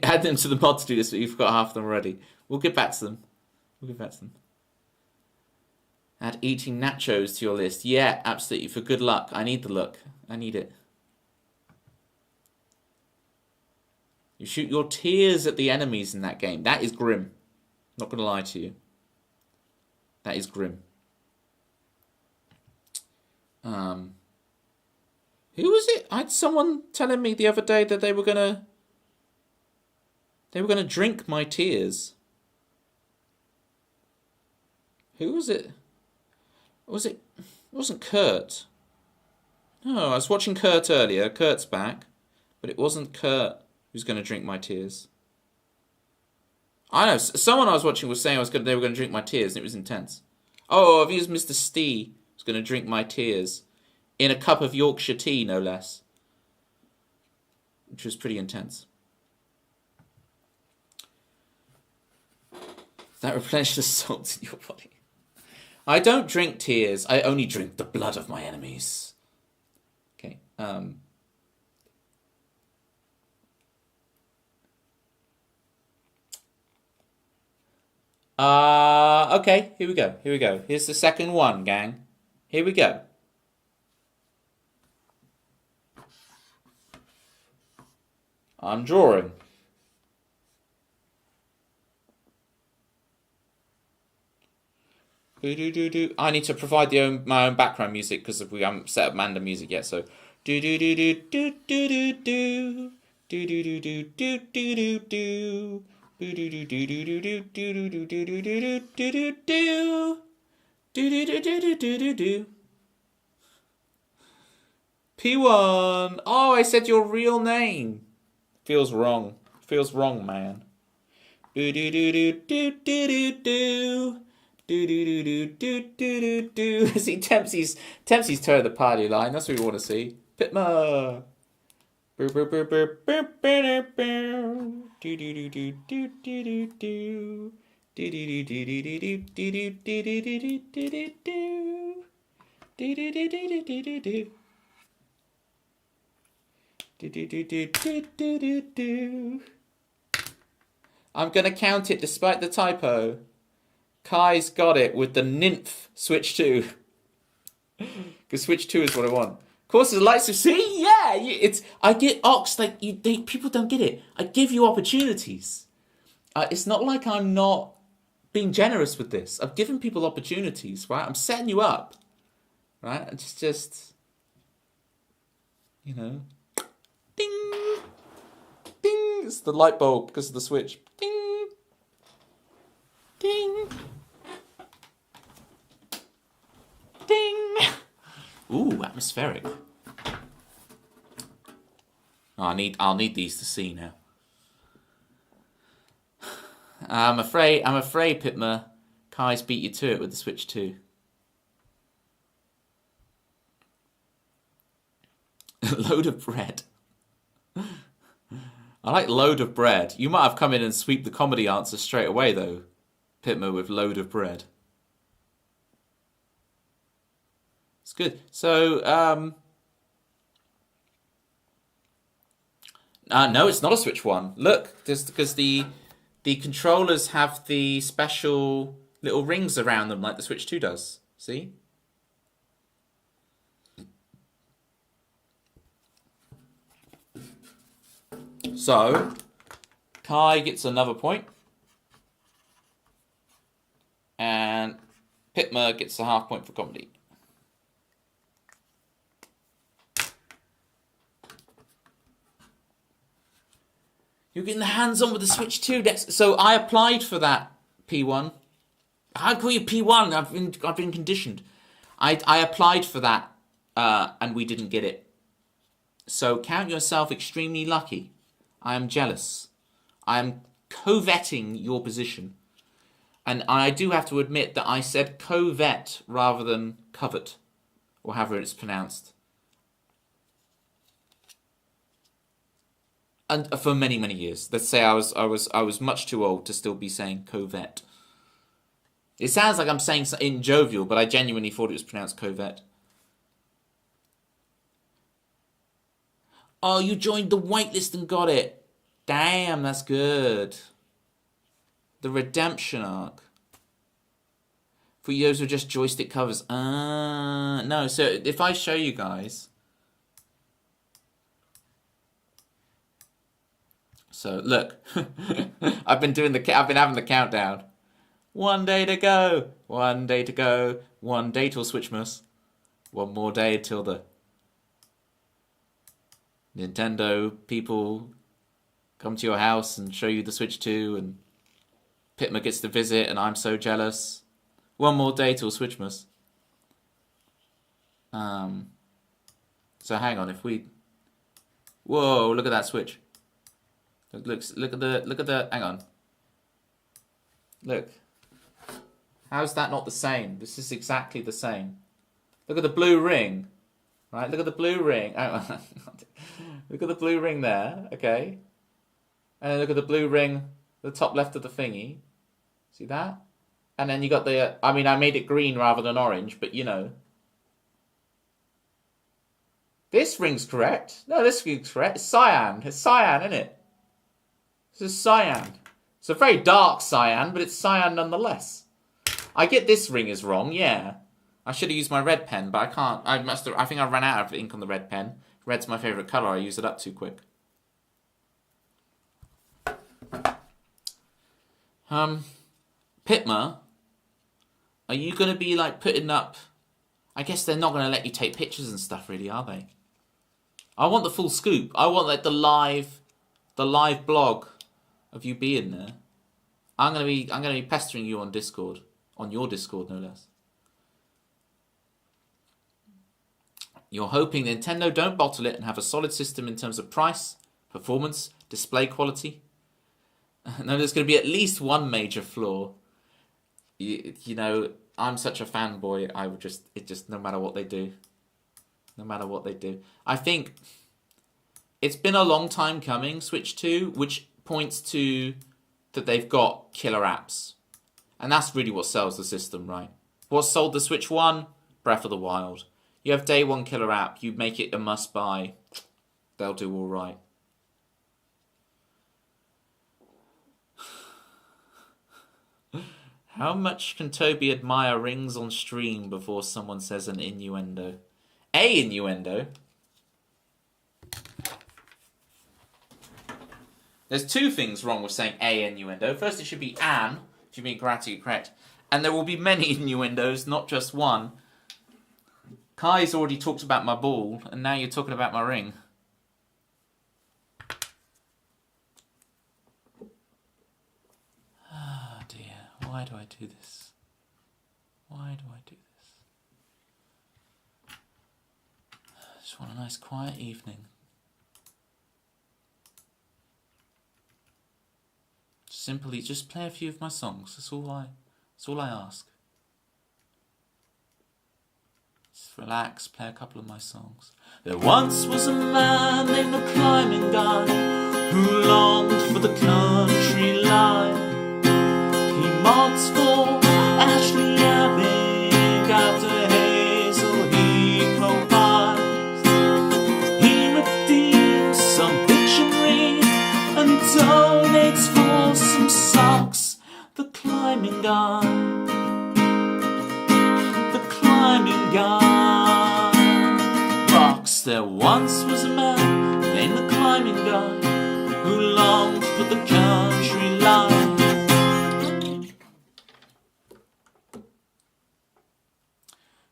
Add them to the mod to do this, but you've got half of them already. We'll get back to them. Add eating nachos to your list. Yeah, absolutely. For good luck. I need the luck. I need it. You shoot your tears at the enemies in that game. That is grim. Not going to lie to you. That is grim. Who was it? I had someone telling me the other day that they were gonna drink my tears. Who was it? It wasn't Kurt. No, I was watching Kurt earlier. Kurt's back, but it wasn't Kurt who's going to drink my tears. I know someone I was watching was saying they were going to drink my tears, and it was intense. Oh, I think it was Mr. Stee was going to drink my tears in a cup of Yorkshire tea, no less, which was pretty intense. That replenishes the salt in your body. I don't drink tears. I only drink the blood of my enemies. Okay. Okay, here we go. Here's the second one, gang. Here we go. I'm drawing. I need to provide my own background music because we haven't set up Manda music yet. So do do do do do do do do do do do do do do do. P1. Oh, I said your real name. Feels wrong. Feels wrong, man. Do do do do do do do. See, Tempsy's toe of the party line. That's what we want to see. Pitma. I'm gonna count it despite the typo. Kai's got it with the nymph switch 2. Because switch 2 is what I want. Of course, the lights of see, yeah, it's. I get Ox like people don't get it. I give you opportunities. It's not like I'm not being generous with this. I've given people opportunities, right? I'm setting you up, right? It's just, ding, ding. It's the light bulb because of the switch. Ding, ding, ding. Ooh, atmospheric. I'll need these to see now. I'm afraid, Pitma, Kai's beat you to it with the Switch 2. Load of bread. I like load of bread. You might have come in and sweep the comedy answer straight away, though, Pitma, with load of bread. It's good. So, no, it's not a Switch 1. Look, because the controllers have the special little rings around them like the Switch 2 does. See? So, Kai gets another point. And Pitma gets a half point for comedy. You're getting the hands-on with the Switch 2. So I applied for that, P1. I call you P1. I've been conditioned. I applied for that, and we didn't get it. So count yourself extremely lucky. I am jealous. I am coveting your position. And I do have to admit that I said covet rather than covet, or however it's pronounced. And for many, many years. Let's say I was much too old to still be saying covet. It sounds like I'm saying in jovial, but I genuinely thought it was pronounced covet. Oh, you joined the whitelist and got it. Damn, that's good. The redemption arc. For those were just joystick covers. No, so if I show you guys. So look, I've been having the countdown. 1 day to go, 1 day to go, 1 day till Switchmas. 1 more day till the Nintendo people come to your house and show you the Switch 2, and Pitma gets to visit, and I'm so jealous. 1 more day till Switchmas. So hang on, if we... Whoa, look at that Switch. Look at the... Hang on. Look. How's that not the same? This is exactly the same. Look at the blue ring. Right, look at the blue ring. Look at the blue ring there, okay? And then look at the blue ring, the top left of the thingy. See that? And then you got the... I mean, I made it green rather than orange, but you know. This ring's correct. No, this ring's correct. It's cyan. It's cyan, isn't it? This is cyan. It's a very dark cyan, but it's cyan nonetheless. I get this ring is wrong, yeah. I should have used my red pen, but I can't. I think I ran out of ink on the red pen. Red's my favourite colour. I use it up too quick. Pitma, are you going to be like putting up... I guess they're not going to let you take pictures and stuff, really, are they? I want the full scoop. I want like the live blog of you being there. I'm gonna be pestering you on Discord, on your Discord, no less. You're hoping Nintendo don't bottle it and have a solid system in terms of price, performance, display quality. No, there's going to be at least one major flaw. You know, I'm such a fanboy. It just no matter what they do. No matter what they do. I think it's been a long time coming, Switch 2, which points to that they've got killer apps. And that's really what sells the system, right? What sold the Switch 1? Breath of the Wild. You have day one killer app, you make it a must-buy, they'll do all right. How much can Toby admire rings on stream before someone says an innuendo? A innuendo? There's two things wrong with saying a innuendo. First, it should be an, if you mean grammatically correct. And there will be many innuendos, not just one. Kai's already talked about my ball, and now you're talking about my ring. Ah, dear. Why do I do this? Why do I do this? I just want a nice quiet evening. Simply just play a few of my songs. That's all I ask. Just relax, play a couple of my songs. There once was a man named the climbing guy who longed for the country life. He marched for Ashley Abbey after Hazel he provides. He redeems some dictionary and donates for some socks. The climbing guy. The climbing guy rocks. There once was a man named the climbing guy who longed for the country life.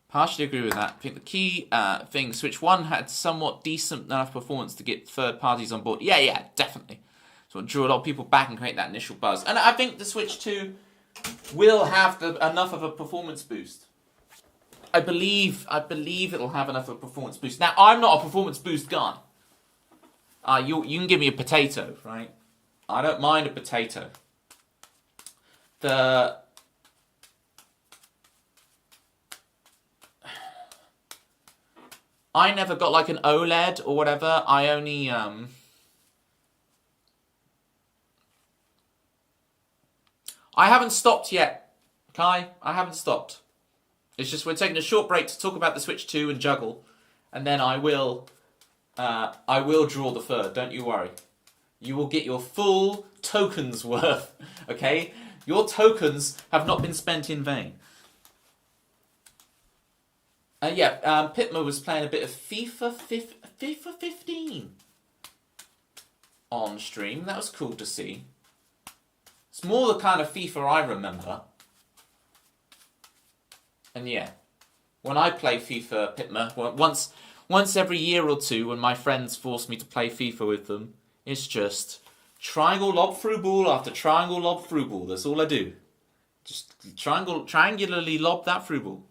Partially agree with that. I think the key thing, Switch 1 had somewhat decent enough performance to get third parties on board. Yeah, definitely. So it drew a lot of people back and create that initial buzz. And I think the Switch 2 will have enough of a performance boost. I believe it'll have enough of a performance boost. Now, I'm not a performance boost guy. You can give me a potato, right? I don't mind a potato. I never got like an OLED or whatever. I only I haven't stopped yet, Kai. I haven't stopped. It's just we're taking a short break to talk about the Switch 2 and juggle, and then I will draw the third. Don't you worry. you will get your full tokens worth. Okay? Your tokens have not been spent in vain. Pitma was playing a bit of FIFA 15 on stream. That was cool to see. It's more the kind of FIFA I remember. And yeah, when I play FIFA, Pitma, once every year or two, when my friends force me to play FIFA with them, it's just triangle lob through ball after triangle lob through ball. That's all I do. Just triangularly lob that through ball.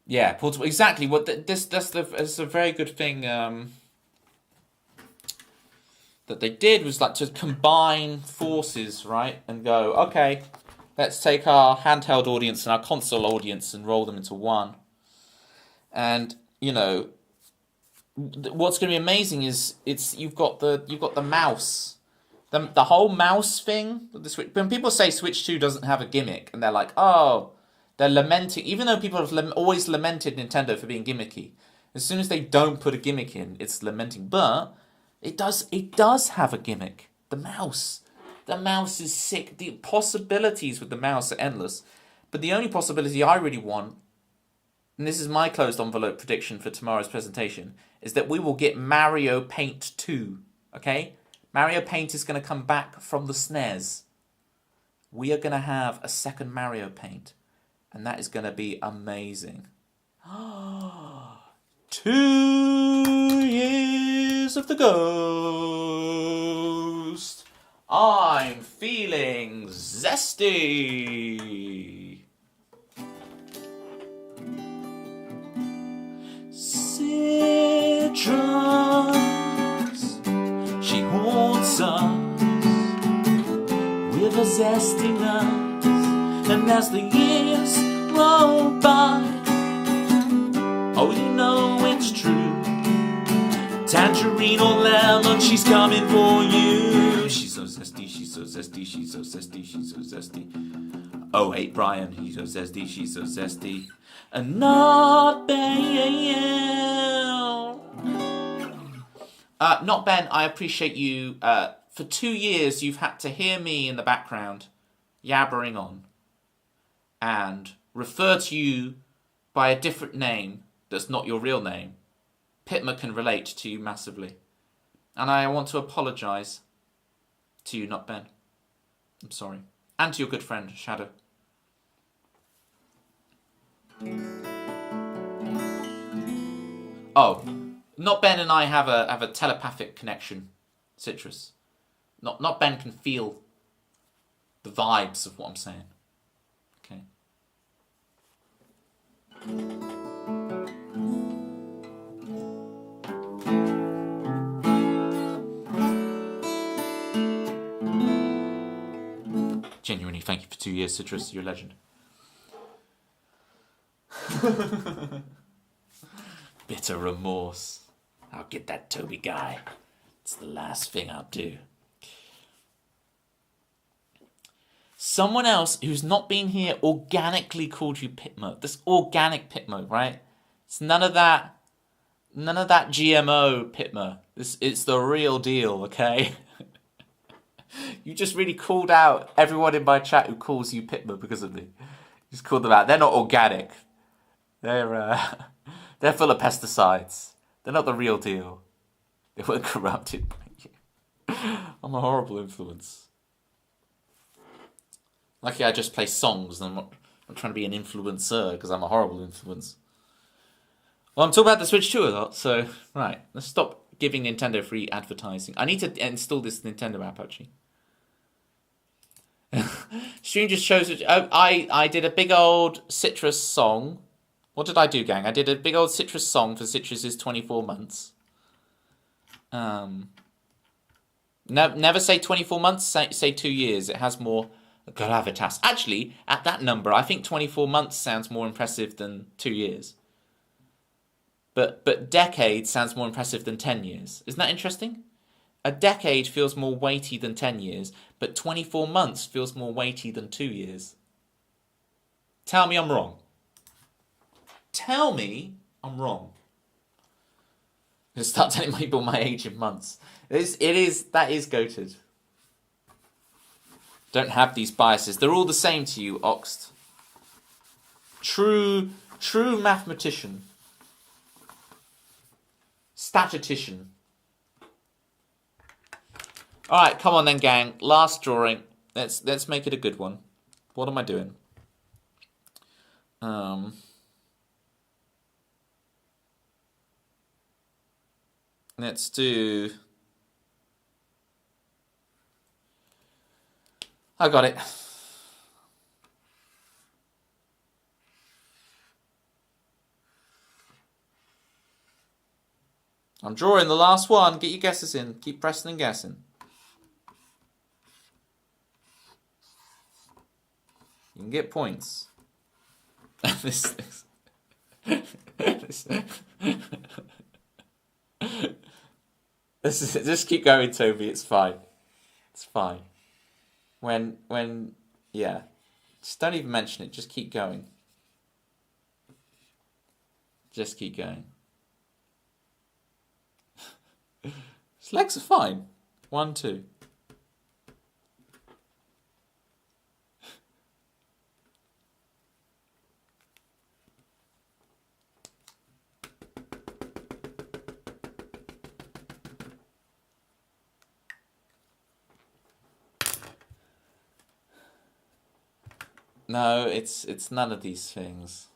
Yeah, portable. Exactly. What that's a very good thing that they did was like to combine forces, right? And go, okay, let's take our handheld audience and our console audience and roll them into one. And you know, what's going to be amazing is you've got the mouse. The whole mouse thing, when people say Switch 2 doesn't have a gimmick, and they're like, oh, they're lamenting, even though people have always lamented Nintendo for being gimmicky, as soon as they don't put a gimmick in, it's lamenting. But it does have a gimmick. The mouse is sick. The possibilities with the mouse are endless. But the only possibility I really want, and this is my closed envelope prediction for tomorrow's presentation, is that we will get Mario Paint 2, okay? Mario Paint is going to come back from the SNES. We are going to have a second Mario Paint. And that is going to be amazing. 2 years of the ghost. I'm feeling zesty. Citrus, she haunts us with a zestiness, and as the years roll by, oh, you know it's true. Tangerine or lemon, she's coming for you. She's so zesty, she's so zesty, she's so zesty, she's so zesty. Oh, hey, Brian, he's so zesty, she's so zesty. And not Ben. Not Ben, I appreciate you. For 2 years, you've had to hear me in the background yabbering on and refer to you by a different name that's not your real name. Pitma can relate to you massively. And I want to apologise to you, not Ben. I'm sorry. And to your good friend, Shadow. Oh, not Ben and I have a telepathic connection, Citrus. Not Ben can feel the vibes of what I'm saying. Okay. Genuinely, thank you for 2 years, Citrus. You're a legend. Bitter remorse. I'll get that Toby guy. It's the last thing I'll do. Someone else who's not been here organically called you Pitmo. This organic Pitmo, right? It's none of that GMO Pitmo. It's the real deal, okay? You just really called out everyone in my chat who calls you Pitmo because of me. You just called them out. They're not organic. They're full of pesticides. They're not the real deal. They weren't corrupted by you. I'm a horrible influence. Lucky I just play songs and I'm not trying to be an influencer because I'm a horrible influence. Well, I'm talking about the Switch 2 a lot, so, right, let's stop giving Nintendo free advertising. I need to install this Nintendo app, actually. Stream just shows it. I did a big old Citrus song. What did I do, gang? I did a big old Citrus song for Citrus's 24 months. Never say 24 months, say 2 years. It has more gravitas. Actually, at that number, I think 24 months sounds more impressive than 2 years. But decade sounds more impressive than 10 years. Isn't that interesting? A decade feels more weighty than 10 years, but 24 months feels more weighty than 2 years. Tell me I'm wrong. Tell me I'm wrong. I'm going to start telling people my age in months. That is goated. Don't have these biases. They're all the same to you, Oxt. True mathematician. Statistician. Alright, come on then, gang. Last drawing. Let's make it a good one. What am I doing? Let's do... I got it. I'm drawing the last one. Get your guesses in. Keep pressing and guessing. You can get points. Just keep going, Toby. It's fine. It's fine. Yeah. Just don't even mention it. Just keep going. Just keep going. His legs are fine. 1, 2. No, it's none of these things.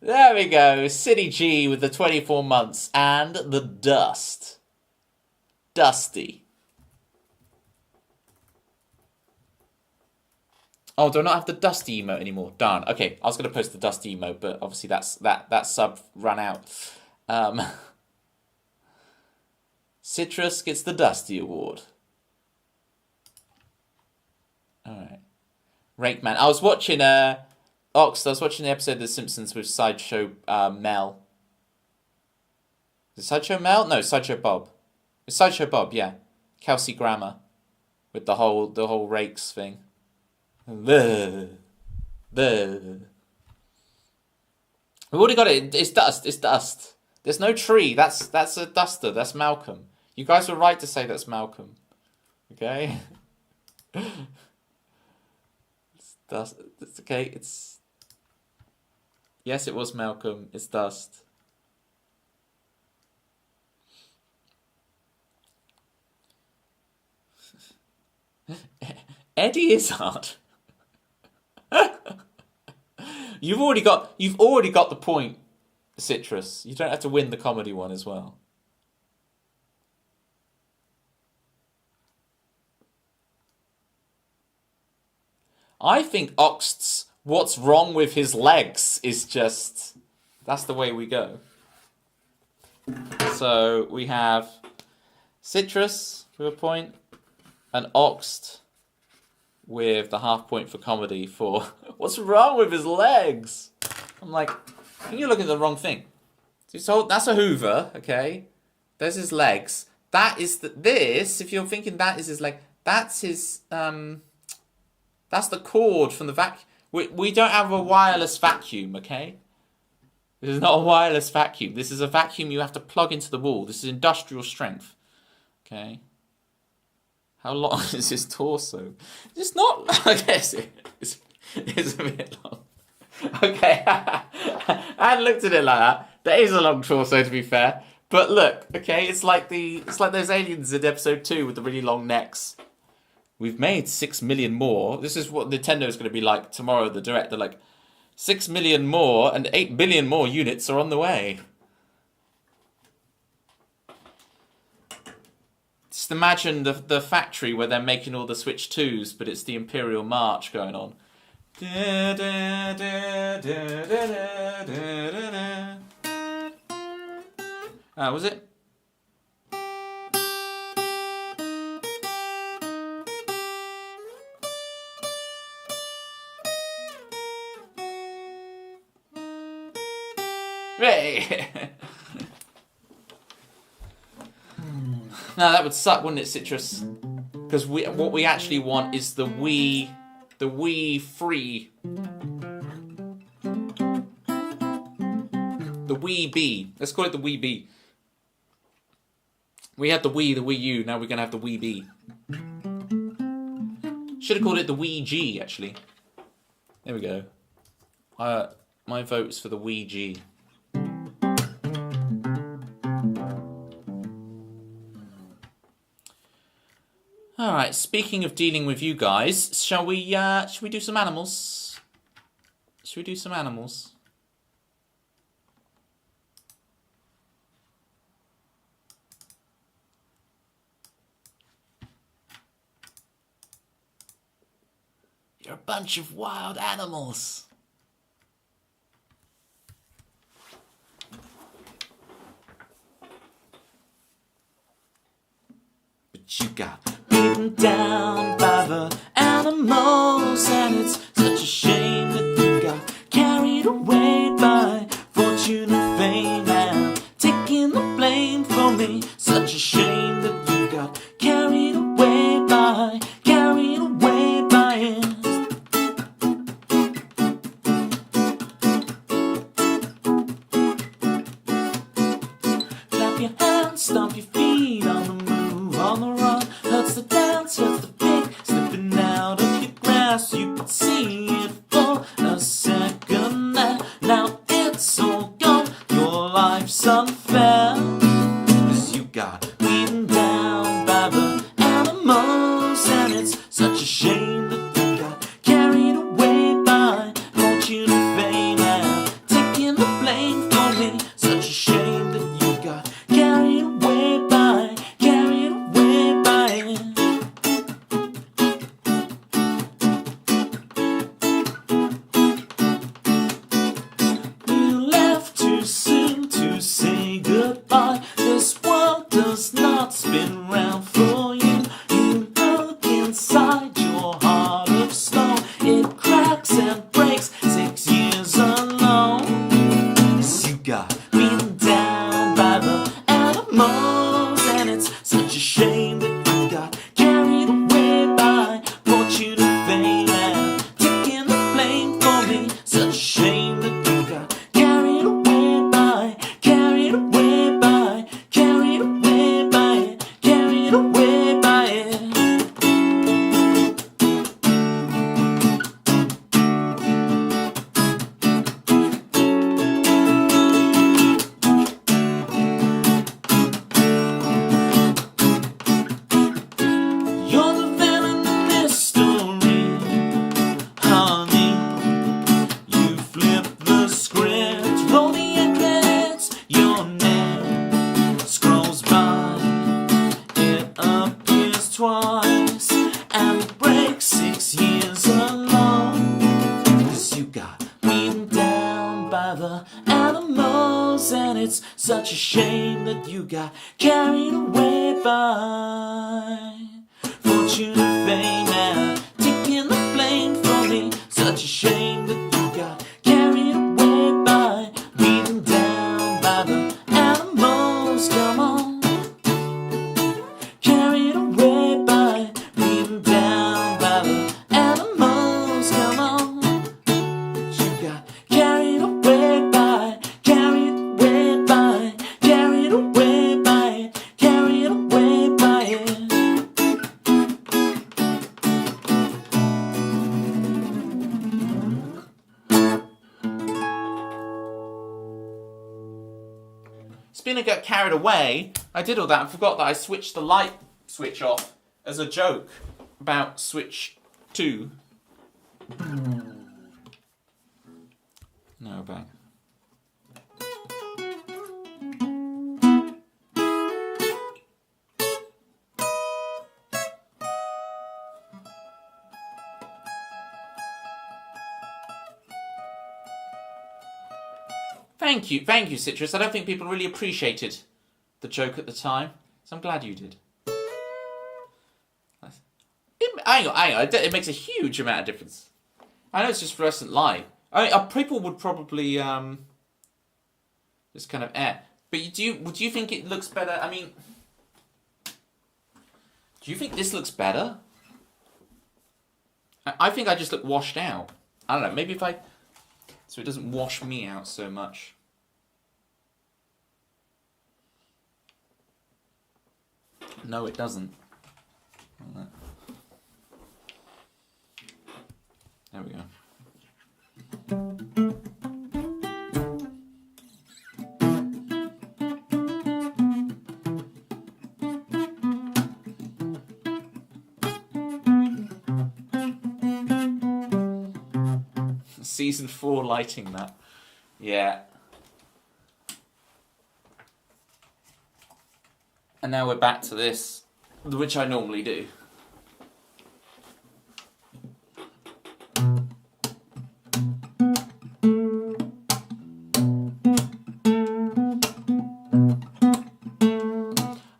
There we go. City G with the 24 months and the dust. Dusty. Oh, do I not have the dusty emote anymore? Darn. Okay, I was gonna post the dusty emote, but obviously that sub ran out. Citrus gets the Dusty Award. Alright. Rake Man. I was watching Ox, I was watching the episode of The Simpsons with Sideshow Mel. Is it Sideshow Mel? No, Sideshow Bob. It's Sideshow Bob, yeah. Kelsey Grammer. With the whole rakes thing. We've already got it. It's dust. It's dust. There's no tree. That's a duster. That's Malcolm. You guys were right to say that's Malcolm. Okay? It's dust. It's okay. It's... Yes, it was Malcolm. It's dust. Eddie Izzard. You've already got the point, Citrus. You don't have to win the comedy one as well. I think Oxt's "What's Wrong with His Legs" is just... That's the way we go. So we have Citrus with a point, and Oxt with the half point for comedy for "What's wrong with his legs?" I'm like, I think you're looking at the wrong thing. So that's a Hoover, okay? There's his legs. That is this. If you're thinking that is his leg, that's his. That's the cord from the vacuum. We don't have a wireless vacuum, okay? This is not a wireless vacuum. This is a vacuum you have to plug into the wall. This is industrial strength, okay? How long is his torso? It's not. I guess it's a bit long. Okay, I hadn't looked at it like that. There is a long torso, to be fair. But look, okay, it's like those aliens in episode 2 with the really long necks. We've made 6 million more. This is what Nintendo is going to be like tomorrow. The Direct, they're like 6 million more and 8 billion more units are on the way. Just imagine the factory where they're making all the Switch 2s, but it's the Imperial March going on. Was it? away. Now that would suck, wouldn't it, Citrus? Because what we actually want is the Wii free. The Wii B. Let's call it the Wii B. We had the Wii U, now we're going to have the Wii B. Should have called it the Wii G, actually. There we go. My vote's for the Wii G. Alright, speaking of dealing with you guys, shall we do some animals? Should we do some animals? You're a bunch of wild animals. But you got beaten down by the animals, and it's such a shame that you got carried away by fortune and fame, and taking the blame for me. Such a shame that you got carried away by it. Clap your hands, stomp your feet, on the move, on the run. Hurts the dance, hurts the pick, slipping out of your grasp. You could see it for a second there. Now it's all gone, your life's unfair. 'Cause you got beaten down by the animals, and it's such a shame that you got carried away by fortune and fame, and taking the blame for me. Such a shame that you got carried away by it. You left too soon to say goodbye. This world does not spin round for you. You look inside your heart of stone. It cracks and breaks, 6 years alone. 'Cause you got beaten down by the animals, and it's such a shame that you got carried away by fortune and fame, and taking the blame for me. Such a shame that you got carried away by it. You're the villain in this story, honey. You flip the script, roll the end credits. Your name scrolls by, it appears twice, and it breaks 6 years alone. 'Cause you got beaten down by the animals, and it's such a shame that you got carried away by fortune and fame, and taking the blame for me. Such a shame that you got carried away by beaten down by the animals. Come on, carried away by beaten down by the animals. Come on, you got carried away by it. Speaking of got carried away, I did all that and forgot that I switched the light switch off as a joke about Switch 2. No, bang. Thank you, Citrus. I don't think people really appreciated the joke at the time, so I'm glad you did. Hang on. It makes a huge amount of difference. I know it's just fluorescent light. People would probably Just kind of air. But do you think it looks better? I mean, do you think this looks better? I think I just look washed out. I don't know. Maybe if so it doesn't wash me out so much. No, it doesn't. There we go. Season 4 lighting that. Yeah. And now we're back to this, which I normally do.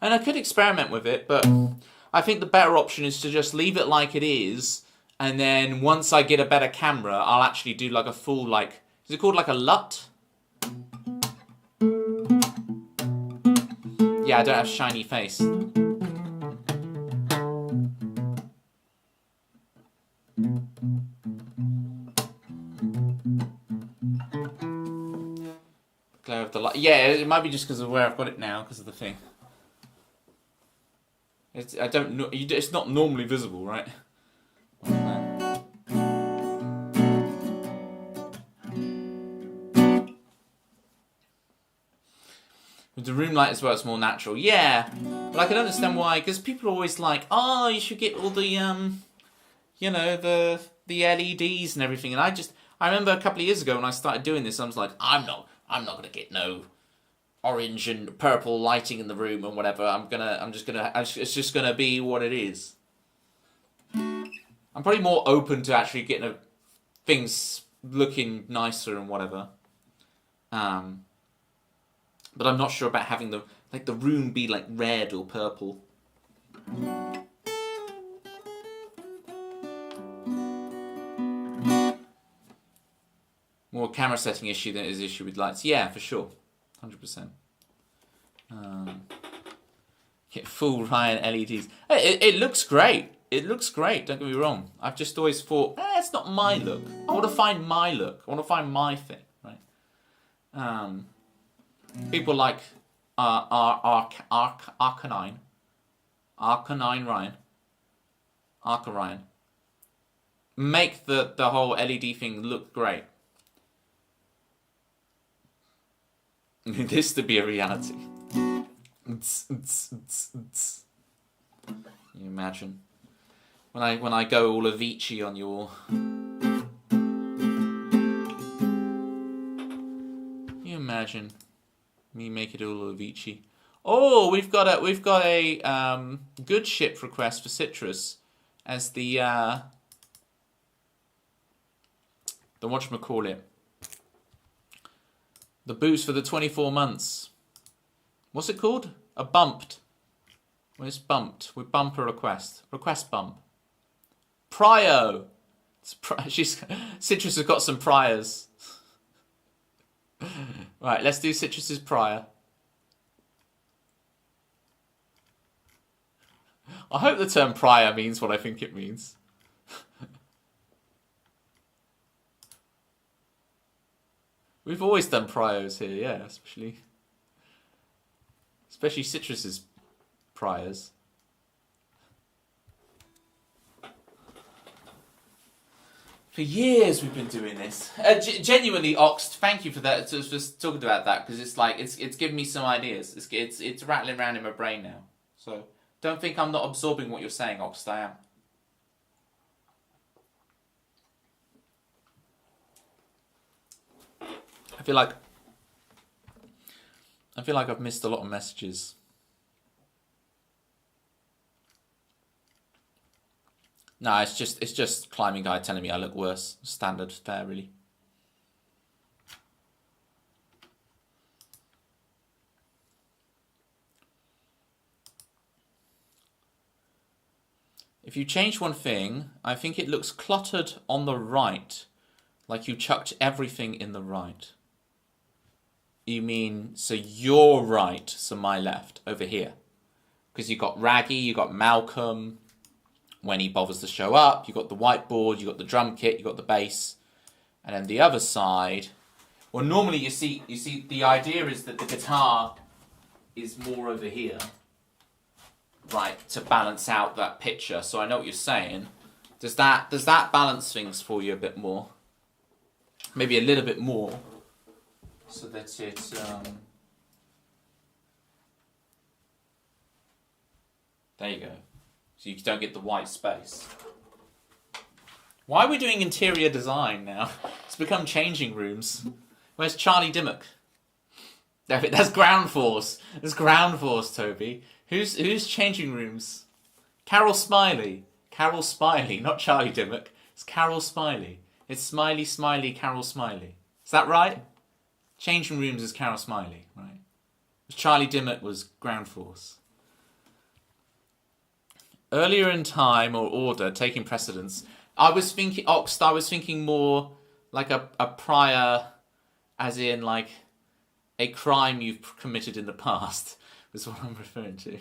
And I could experiment with it, but I think the better option is to just leave it like it is, and then once I get a better camera, I'll actually do like a full, like, is it called like a LUT? Yeah, I don't have a shiny face. Glare of the light. Yeah, it might be just because of where I've got it now, because of the thing. It's not normally visible, right? With the room light as well, it's more natural. Yeah, but I can understand why, because people are always like, oh, you should get all the, you know, the LEDs and everything. And I remember a couple of years ago when I started doing this, I was like, I'm not gonna get no orange and purple lighting in the room and whatever. It's just gonna be what it is. I'm probably more open to actually getting things looking nicer and whatever. But I'm not sure about having the room be like red or purple. More camera setting issue than it is issue with lights. Yeah, for sure. 100%. Get full Ryan LEDs. It looks great. It looks great, don't get me wrong. I've just always thought, it's not my look. I want to find my look. I want to find my thing, right? People like Arcanine Ryan make the whole LED thing look great. This to be a reality. Can you imagine when I go all Avicii on your? Can you imagine me make it all Avicii? Oh, we've got a good ship request for Citrus as the whatchamacallit. The boost for the 24 months. What's it called? A bumped. Where's bumped? With bumper request. Request bump. Prio. Citrus has got some priors. Right, let's do Citrus's prior. I hope the term prior means what I think it means. We've always done priors here, yeah, especially Citrus's priors. For years we've been doing this. Genuinely, Oxt, thank you for that. Just talking about that because it's like it's giving me some ideas. It's rattling around in my brain now. So don't think I'm not absorbing what you're saying, Oxt. I am. I feel like I've missed a lot of messages. No, it's just Climbing Guy telling me I look worse. Standard fare, really. If you change one thing, I think it looks cluttered on the right, like you chucked everything in the right. You mean, so your right, so my left, over here. Because you've got Raggy, you've got Malcolm, when he bothers to show up, you've got the whiteboard, you've got the drum kit, you've got the bass. And then the other side, well, normally you see, the idea is that the guitar is more over here, right, to balance out that picture. So I know what you're saying. Does that balance things for you a bit more? Maybe a little bit more. So that's it. There you go. So you don't get the white space. Why are we doing interior design now? It's become changing rooms. Where's Charlie Dimmock? That's ground force. That's ground force, Toby. Who's changing rooms? Carol Smiley. Carol Smiley, not Charlie Dimmock. It's Carol Smiley. It's Smiley, Smiley, Carol Smiley. Is that right? Changing rooms is Carol Smiley, right? Charlie Dimmock was ground force. Earlier in time or order, taking precedence, I was thinking more like a prior, as in like a crime you've committed in the past, is what I'm referring to.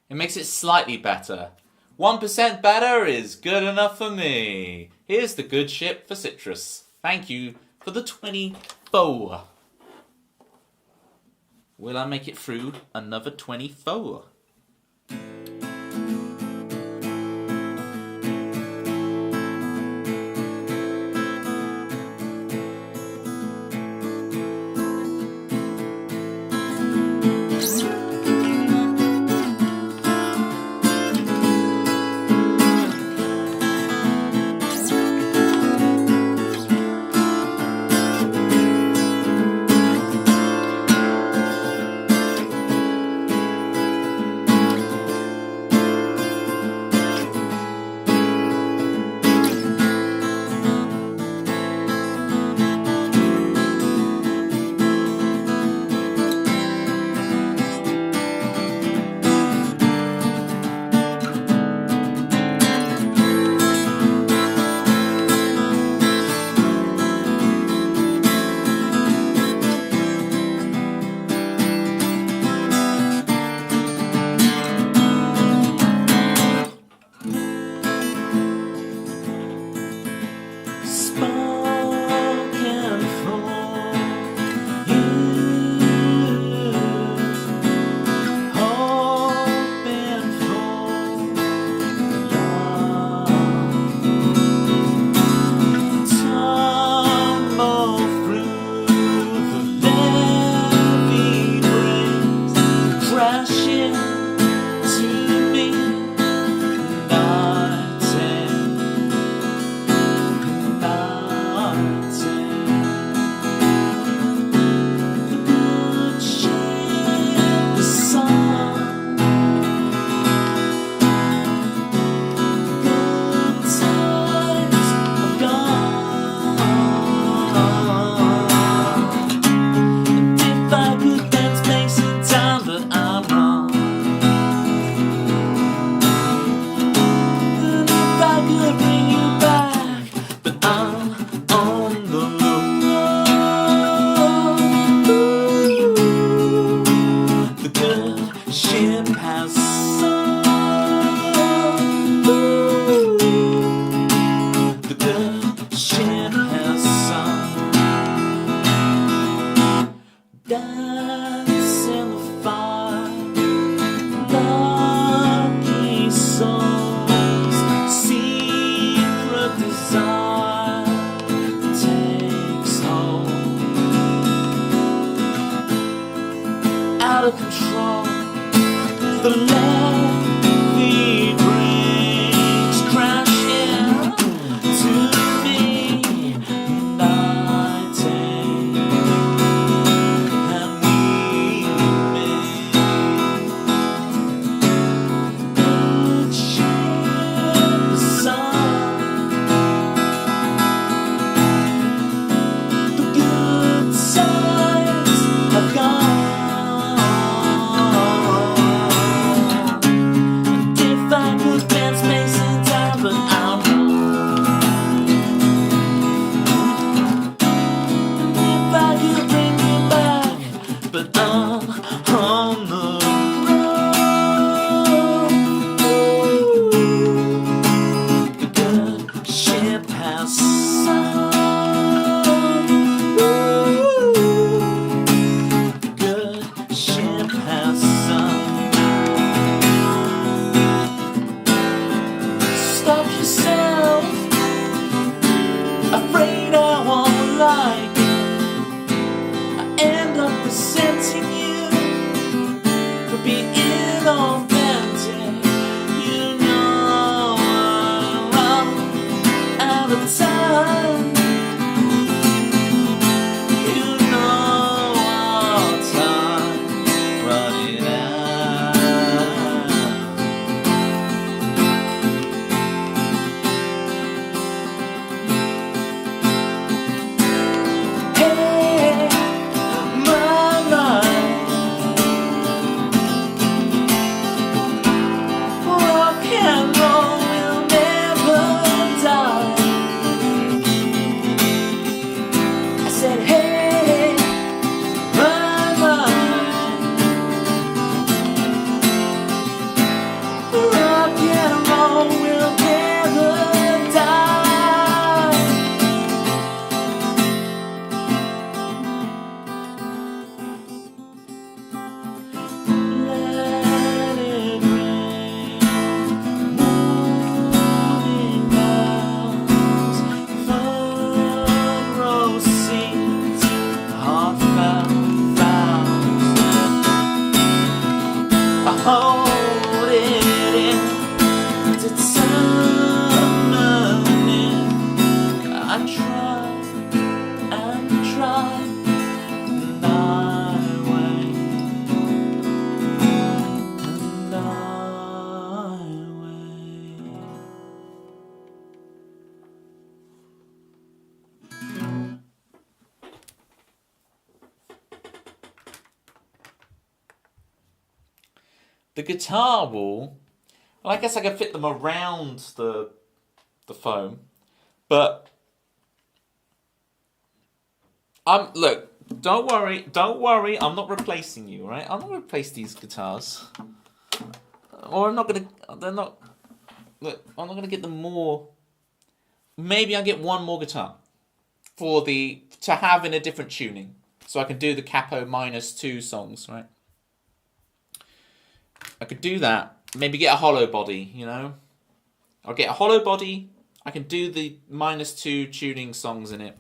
It makes it slightly better. 1% better is good enough for me. Here's the good ship for citrus. Thank you for the 24. Will I make it through another 24? handsome. Stop yourself, afraid I won't like it. I end up resenting you for being all Banter. You know I'm out of time. You know our time running out. Hey, my mind, rock and roll will never die. I said, hey, my mind, rock and roll will never die. Let it rain, morning bells, third row seats, heartfelt vows. I hold it in, determined. I try and try, and I wait, and I wait. The guitar wall, well, I guess I could fit them around the foam, but look, don't worry, I'm not replacing you, right? I'm not gonna replace these guitars, or I'm not gonna get them more. Maybe I'll get one more guitar to have in a different tuning, so I can do the capo -2 songs, right? I could do that. Maybe get a hollow body, you know? I'll get a hollow body. I can do the -2 tuning songs in it.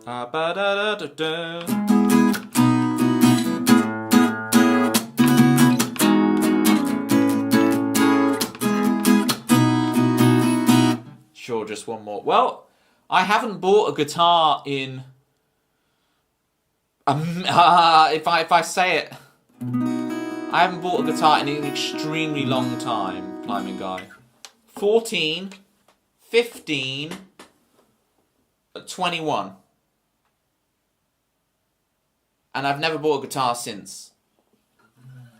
Ba-da-da-da-da. Sure, just one more. Well, I haven't bought a guitar in... if I say it, I haven't bought a guitar in an extremely long time, Climbing Guy. 14, 15, 21. And I've never bought a guitar since.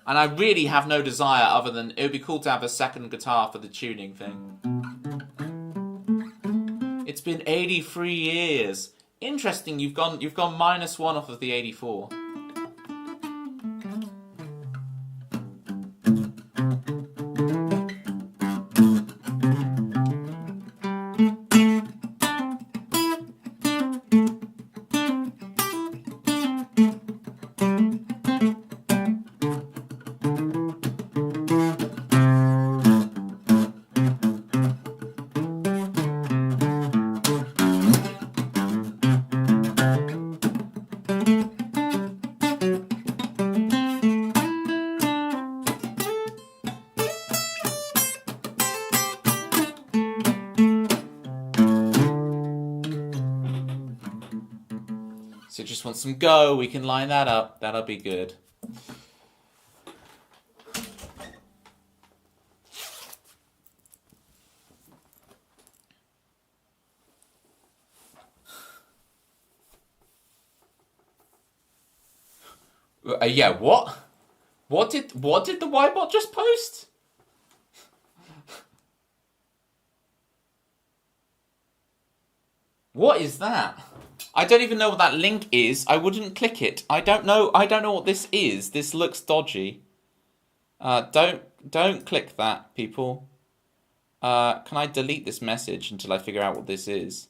And I really have no desire other than it would be cool to have a second guitar for the tuning thing. It's been 83 years. Interesting, you've gone -1 off of the 84. So just want some go, we can line that up, that'll be good. Yeah, what? What did the Whitebot just post? What is that? I don't even know what that link is. I wouldn't click it. I don't know what this is. This looks dodgy. Don't click that, people. Can I delete this message until I figure out what this is?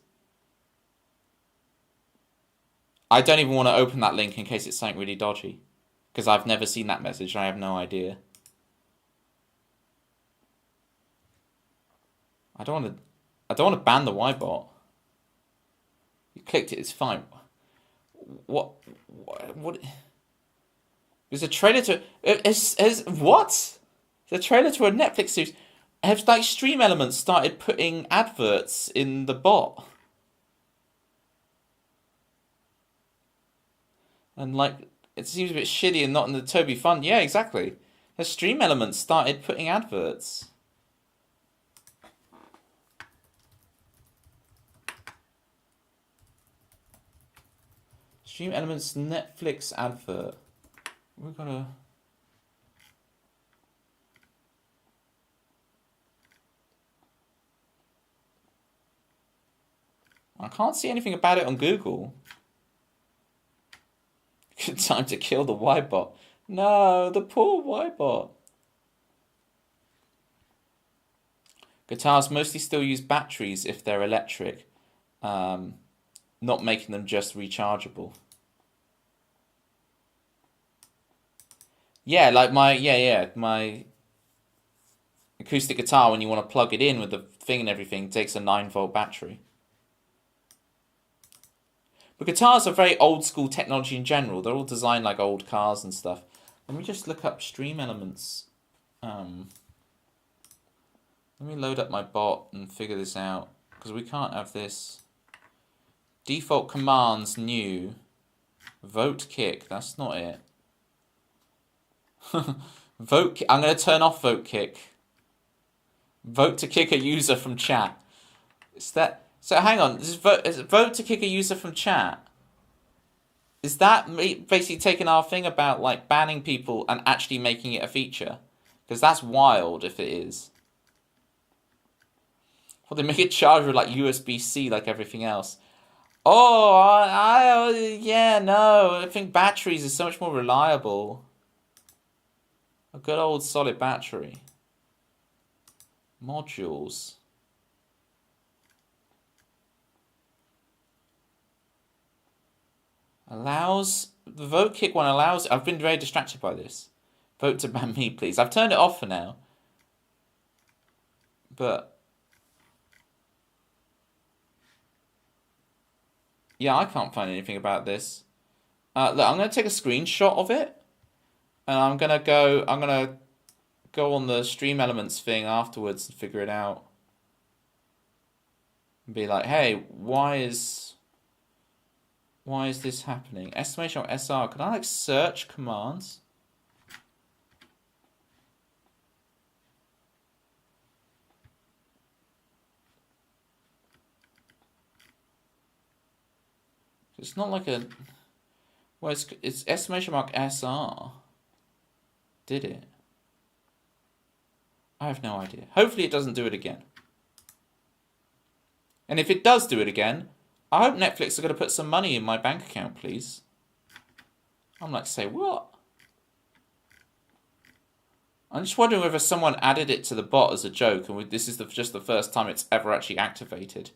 I don't even want to open that link in case it's something really dodgy. Because I've never seen that message and I have no idea. I don't want to ban the Y-bot. You clicked it, it's fine. What? There's a trailer to... what? The trailer to a Netflix series. Have, like, Stream Elements started putting adverts in the bot? And, like, it seems a bit shitty and not in the Toby fun. Yeah, exactly. The Stream Elements started putting adverts. Stream Elements Netflix advert. We've got to... I can't see anything about it on Google. Good time to kill the Y-bot. No, the poor Y-bot. Guitars mostly still use batteries if they're electric, not making them just rechargeable. Yeah, like my acoustic guitar, when you want to plug it in with the thing and everything, takes a 9-volt battery. But guitars are very old school technology in general. They're all designed like old cars and stuff. Let me just look up Stream Elements. Let me load up my bot and figure this out, because we can't have this. Default commands, new. Vote kick, that's not it. Vote. I'm going to turn off vote kick. Vote to kick a user from chat. Is that... So hang on, is vote to kick a user from chat? Is that basically taking our thing about like banning people and actually making it a feature? Because that's wild if it is. Well, they make it charged with like USB-C like everything else. Oh, yeah, no. I think batteries is so much more reliable. A good old solid battery. Modules. Allows... The vote kick one allows... I've been very distracted by this. Vote to ban me, please. I've turned it off for now. But... yeah, I can't find anything about this. Look, I'm going to take a screenshot of it. And I'm going to go on the Stream Elements thing afterwards and figure it out. And be like, hey, why is this happening? Estimation of SR. Can I like search commands? It's not like a... well, it's estimation mark SR. Did it? I have no idea. Hopefully it doesn't do it again. And if it does do it again, I hope Netflix are going to put some money in my bank account, please. I'm like, say what? I'm just wondering whether someone added it to the bot as a joke, and this is just the first time it's ever actually activated.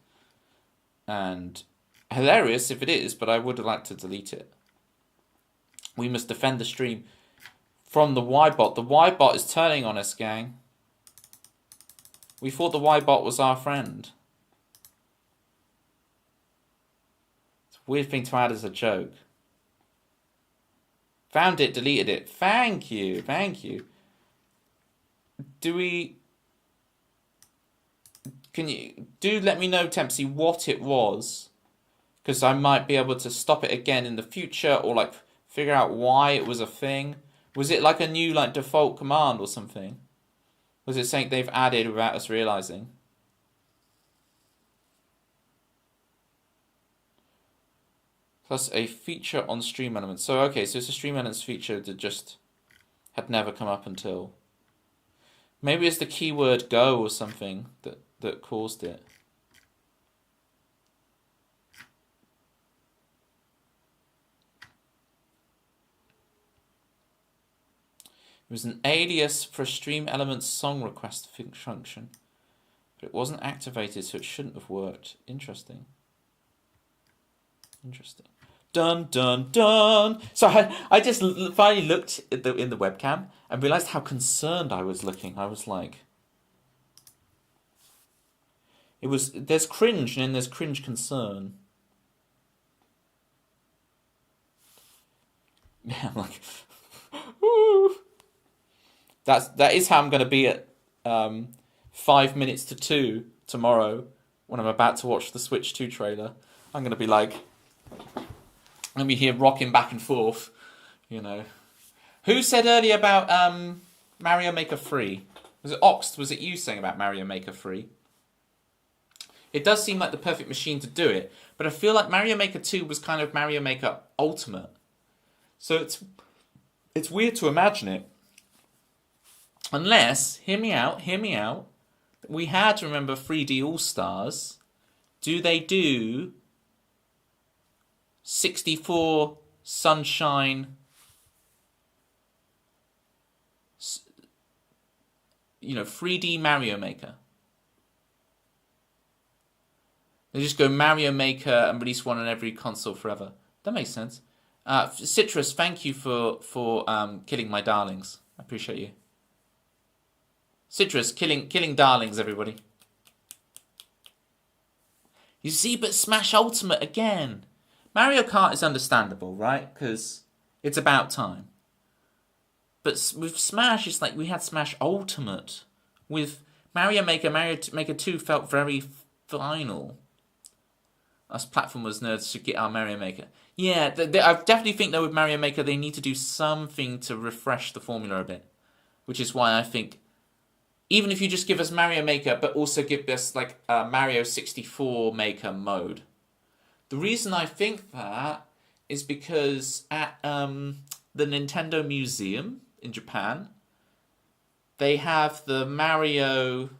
And hilarious if it is, but I would like to delete it. We must defend the stream from the Y-bot. The Y-bot is turning on us, gang. We thought the Y-bot was our friend. It's a weird thing to add as a joke. Found it, deleted it. Thank you, thank you. Can you let me know, Tempsy, what it was? Because I might be able to stop it again in the future, or like figure out why it was a thing. Was it like a new like default command or something? Was it something they've added without us realizing? Plus a feature on Stream Elements. So okay, so it's a Stream Elements feature that just had never come up until. Maybe it's the keyword go or something that caused it. It was an alias for a Stream Elements song request function, but it wasn't activated, so it shouldn't have worked. Interesting. Interesting. Dun dun dun. So I just finally looked at in the webcam and realized how concerned I was looking. I was like, there's cringe and then there's cringe concern. Yeah, I'm like, woo. That is how I'm going to be at 5 minutes to 2 tomorrow when I'm about to watch the Switch 2 trailer. I'm going to be like, I'm going to be here rocking back and forth, you know. Who said earlier about Mario Maker 3? Was it Oxt? Was it you saying about Mario Maker 3? It does seem like the perfect machine to do it, but I feel like Mario Maker 2 was kind of Mario Maker Ultimate. So it's weird to imagine it. Unless, hear me out, we had to remember 3D All-Stars. Do they do 64 Sunshine, 3D Mario Maker? They just go Mario Maker and release one on every console forever. That makes sense. Citrus, thank you for killing my darlings. I appreciate you. Citrus, killing darlings, everybody. You see, but Smash Ultimate again. Mario Kart is understandable, right? Because it's about time. But with Smash, it's like we had Smash Ultimate. With Mario Maker 2 felt very final. Us platformers nerds should get our Mario Maker. Yeah, I definitely think though with Mario Maker they need to do something to refresh the formula a bit. Which is why I think, even if you just give us Mario Maker, but also give us like a Mario 64 Maker mode. The reason I think that is because at the Nintendo Museum in Japan, they have the Mario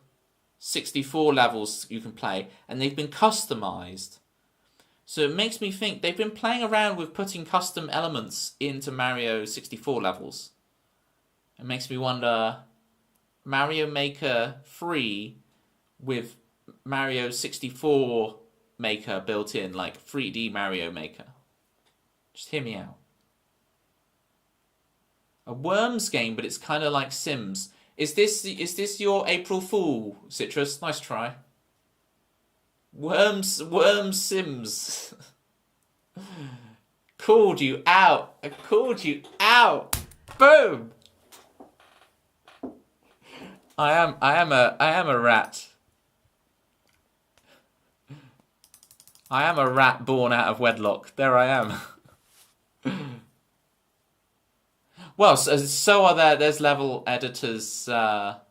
64 levels you can play, and they've been customized. So it makes me think they've been playing around with putting custom elements into Mario 64 levels. It makes me wonder, Mario Maker 3 with Mario 64 Maker built in, like 3D Mario Maker. Just hear me out. A Worms game, but it's kind of like Sims. Is this your April Fool, Citrus? Nice try. Worms Sims. Called you out. I called you out. Boom. I am a rat. I am a rat born out of wedlock. There I am. Well, so are there's level editors. Mario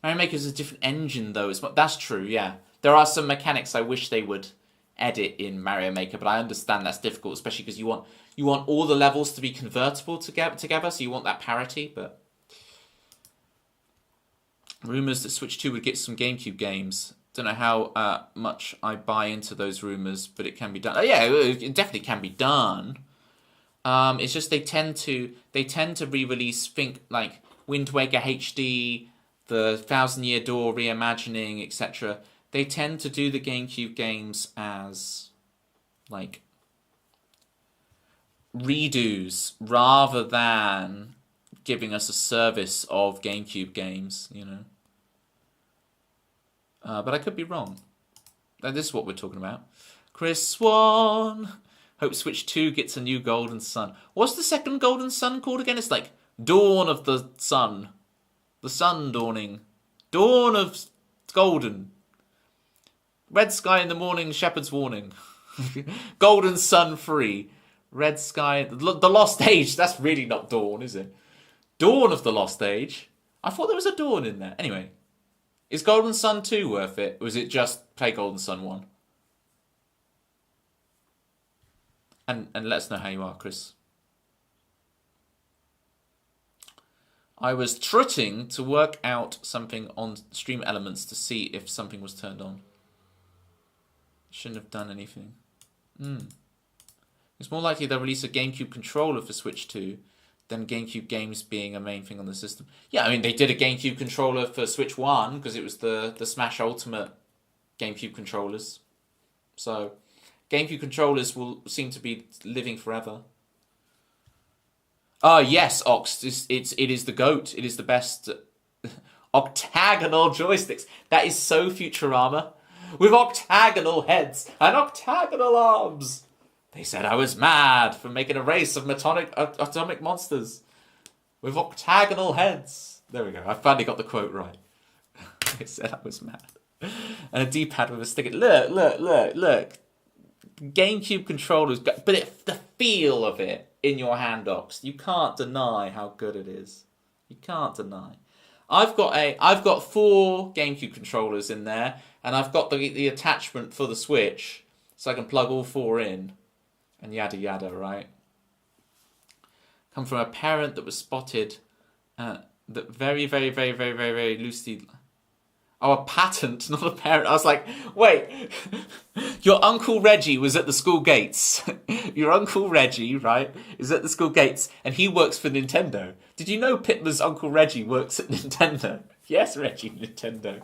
Maker is a different engine though. That's true, yeah. There are some mechanics I wish they would edit in Mario Maker, but I understand that's difficult, especially because you want all the levels to be convertible together, so you want that parity, but rumours that Switch 2 would get some GameCube games. Don't know how much I buy into those rumours, but it can be done. Yeah, it definitely can be done. It's just they tend to re-release, think like Wind Waker HD, the Thousand Year Door reimagining, etc. They tend to do the GameCube games as like redos rather than giving us a service of GameCube games, you know. But I could be wrong. This is what we're talking about. Chris Swan. Hope Switch 2 gets a new Golden Sun. What's the second Golden Sun called again? It's like Dawn of the Sun. The sun dawning. Dawn of Golden. Red sky in the morning, shepherd's warning. Golden Sun free. Red sky. The Lost Age. That's really not Dawn, is it? Dawn of the Lost Age. I thought there was a Dawn in there. Anyway. Is Golden Sun 2 worth it? Or is it just play Golden Sun 1? And let us know how you are, Chris. I was trotting to work out something on Stream Elements to see if something was turned on. Shouldn't have done anything. It's more likely they'll release a GameCube controller for Switch 2 than GameCube games being a main thing on the system. Yeah, I mean, they did a GameCube controller for Switch 1 because it was the Smash Ultimate GameCube controllers. So, GameCube controllers will seem to be living forever. Ah, yes, Ox. It is the GOAT. It is the best. Octagonal joysticks. That is so Futurama. With octagonal heads and octagonal arms. They said I was mad for making a race of atomic monsters. With octagonal heads. There we go. I finally got the quote right. They said I was mad. And a D-pad with a stick. Look. GameCube controllers, but the feel of it in your hand, Ox, you can't deny how good it is. You can't deny. I've got 4 GameCube controllers in there, and I've got the attachment for the Switch, so I can plug all 4 in, and yada yada, right? Come from a parent that was spotted, that very, very, very, very, very, very loosely. Oh, a patent, not a parent. I was like, wait, your Uncle Reggie was at the school gates. Your Uncle Reggie, right, is at the school gates, and he works for Nintendo. Did you know Pitman's Uncle Reggie works at Nintendo? Yes, Reggie, Nintendo.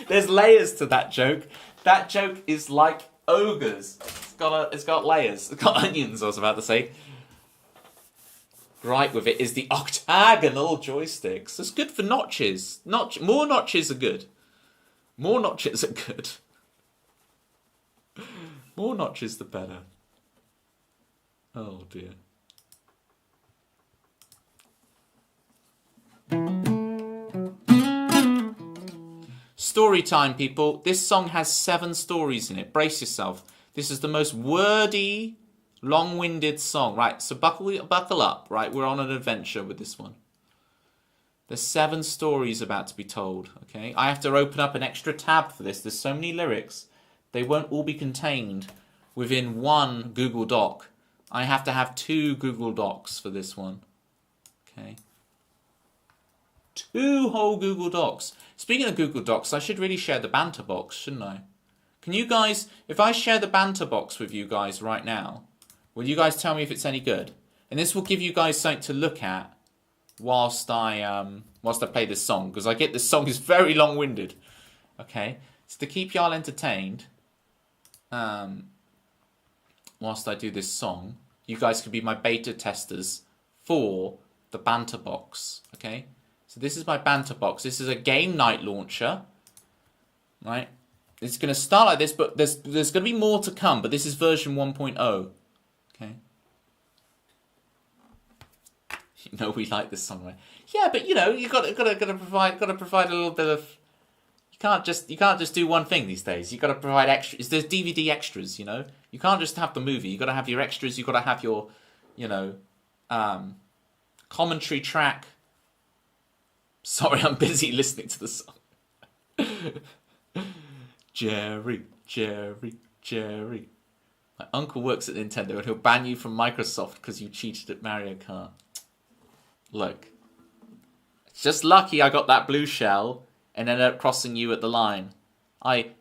There's layers to that joke. That joke is like ogres. It's got layers. It's got onions, I was about to say. Right with it is the octagonal joysticks. It's good for notches. More notches are good. More notches are good. More notches the better. Oh dear. Story time, people. This song has 7 stories in it. Brace yourself. This is the most wordy, long-winded song, right? So buckle up, right? We're on an adventure with this one. There's 7 stories about to be told, okay? I have to open up an extra tab for this. There's so many lyrics. They won't all be contained within one Google Doc. I have to have 2 Google Docs for this one, okay? 2 whole Google Docs. Speaking of Google Docs, I should really share the Banter box, shouldn't I? Can you guys, if I share the Banter box with you guys right now, will you guys tell me if it's any good? And this will give you guys something to look at whilst I play this song, because I get this song is very long-winded. Okay, so to keep y'all entertained, whilst I do this song, you guys can be my beta testers for the Banter box. Okay, so this is my Banter box. This is a game night launcher, right? It's going to start like this, but there's going to be more to come. But this is version 1.0. Okay. You know we like this song, right? Yeah, but you know you got to provide a little bit of. You can't just do one thing these days. You got to provide extras. There's DVD extras, you know. You can't just have the movie. You got to have your extras. You got to have your, you know, commentary track. Sorry, I'm busy listening to the song. Jerry. My uncle works at Nintendo and he'll ban you from Microsoft because you cheated at Mario Kart. Look. It's just lucky I got that blue shell and ended up crossing you at the line. I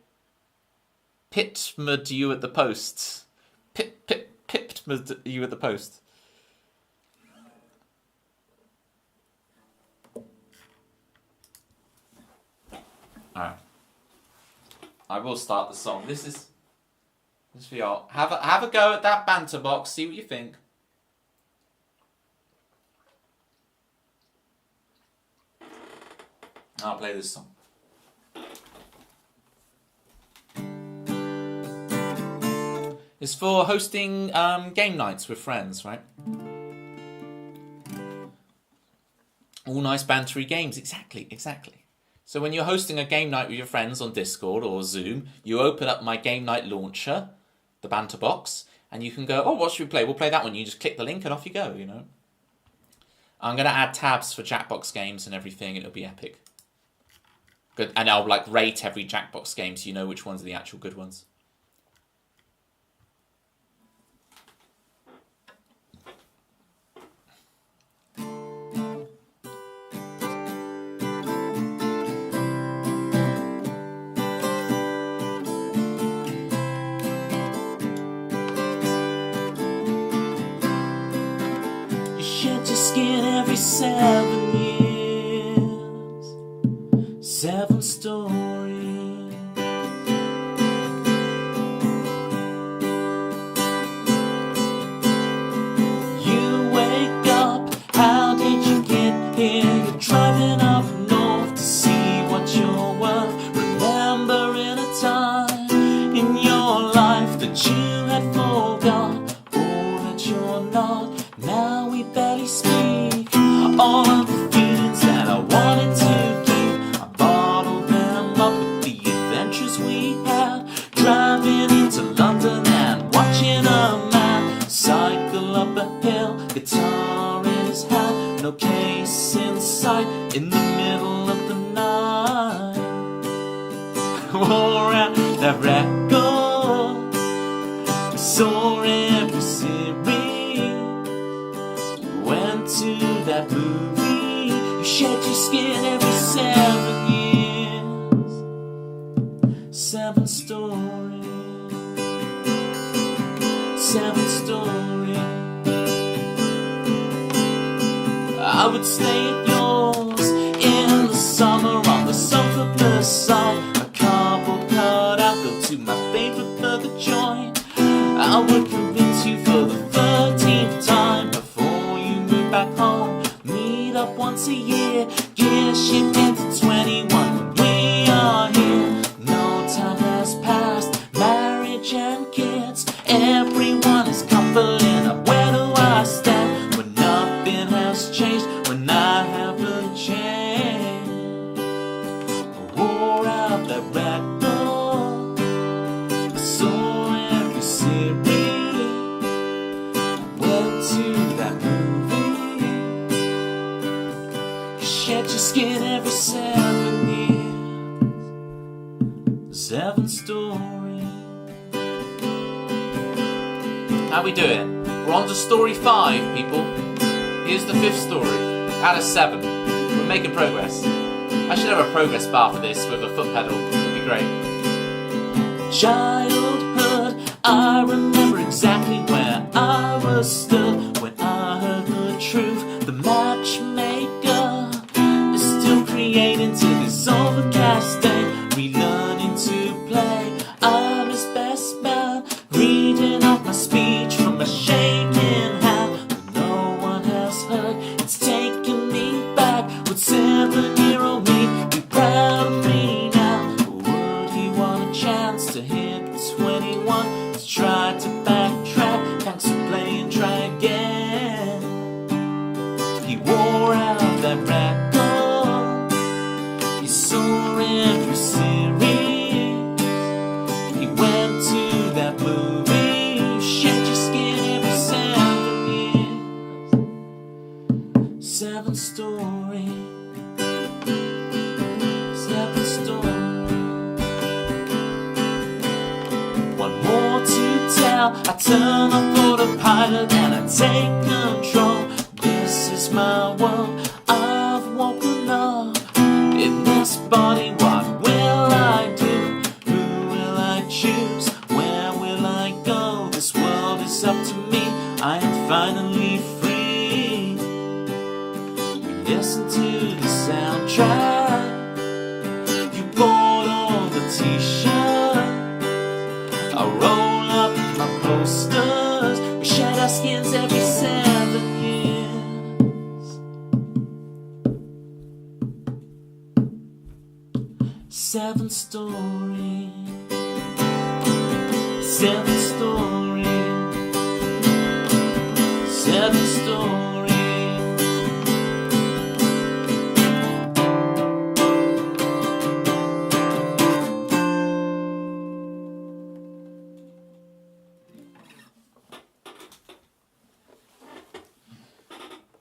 pitmed you at the post. Pipped you at the post. Alright. I will start the song. This is for y'all. Have a go at that Banter box. See what you think. I'll play this song. It's for hosting game nights with friends, right? All nice bantery games. Exactly. So when you're hosting a game night with your friends on Discord or Zoom, you open up my game night launcher, the Banter box, and you can go, oh, what should we play? We'll play that one. You just click the link and off you go, you know. I'm going to add tabs for Jackbox games and everything. It'll be epic. Good. And I'll like rate every Jackbox game so you know which ones are the actual good ones. Skin every 7 years, 7 stories. no place in sight in the middle of the night. Wore out that record, saw every series, went to that movie. You shed your skin every 7 years. 7 stories, 7 stories. I would stay at yours in the summer on the sofa beside a cardboard cutout. Go to my favorite burger joint. I would convince you for the 13th time before you move back home. Meet up once a year, get shifted to 21 when we are here. No time has passed, marriage and kids. Everyone is coupling up. Where do I stand when nothing has changed? When I haven't changed. I wore out that record, I saw every series, went to that movie. You shed your skin every 7 years. 7 stories. How we doing? We're on to story 5, people. Here's the 5th story out of 7. We're making progress. I should have a progress bar for this with a foot pedal. It'd be great. Childhood, I remember exactly where I was stood when I heard the truth. The matchmaker is still creating to this overcast day, relearning to play. I'm his best man, reading off my speech from a shaking hand. No one has heard. It's taking me back. Would 7-year-old me be proud of me now? Or would he want a chance to hit 21 to try to backtrack? Thanks for playing, try again. He wore out that record, he saw every series, he went to that movie. You shed your skin every 7 years. 7 stories, 7 stories. One more to tell. I turn off autopilot and I take control. This is my world. I've woken up in this body. What will I do? Who will I choose? Where will I go? This world is up to me. I am finally free. We listen to the soundtrack. You bought all the t-shirts. I roll up my posters. We shed our skins every 7 years. 7 stories, 7 stories, 7 stories.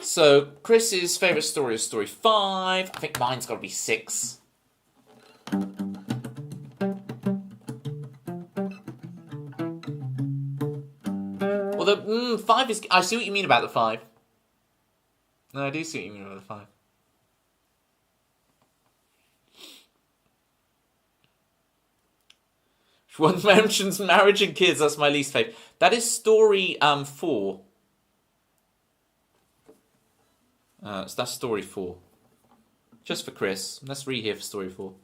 So, Chris's favourite story is story 5. I think mine's got to be 6. Well, the 5 is... I see what you mean about the 5. No, I do see what you mean about the 5. One mentions marriage and kids. That's my least favourite. That is story 4. So that's story 4. Just for Chris. Let's read here for story 4.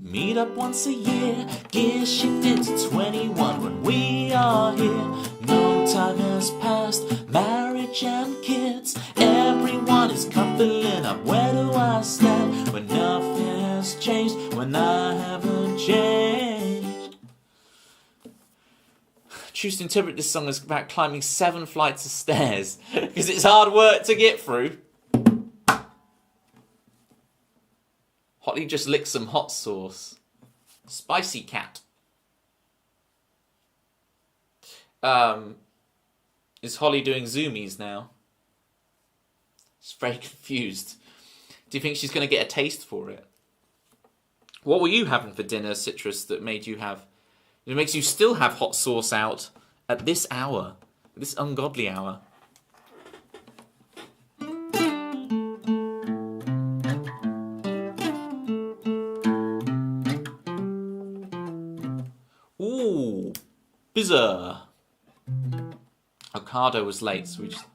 Meet up once a year, get shifted to 21 when we are here. No time has passed, marriage and kids. Everyone is coupling up. Where do I stand when nothing has changed? When I haven't changed. Choose to interpret this song as about climbing 7 flights of stairs because it's hard work to get through. Holly just licked some hot sauce. Spicy cat. Is Holly doing zoomies now? She's very confused. Do you think she's going to get a taste for it? What were you having for dinner, Citrus, that made you have... It makes you still have hot sauce out at this hour, this ungodly hour. Ooh, pizza. Ocado was late, so we just...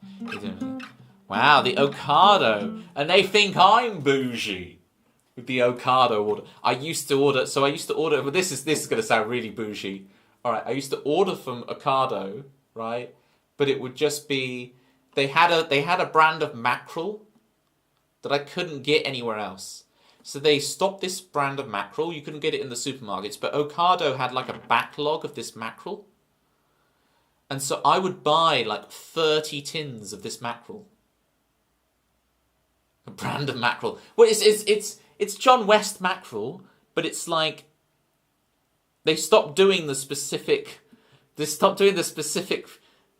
Wow, the Ocado. And they think I'm bougie with the Ocado order. I used to order, but this is going to sound really bougie. All right, I used to order from Ocado, right? But it would just be, they had a brand of mackerel that I couldn't get anywhere else. So they stopped this brand of mackerel. You couldn't get it in the supermarkets, but Ocado had like a backlog of this mackerel. And so I would buy like 30 tins of this mackerel. A brand of mackerel. Well, it's John West mackerel, but it's like they stopped doing the specific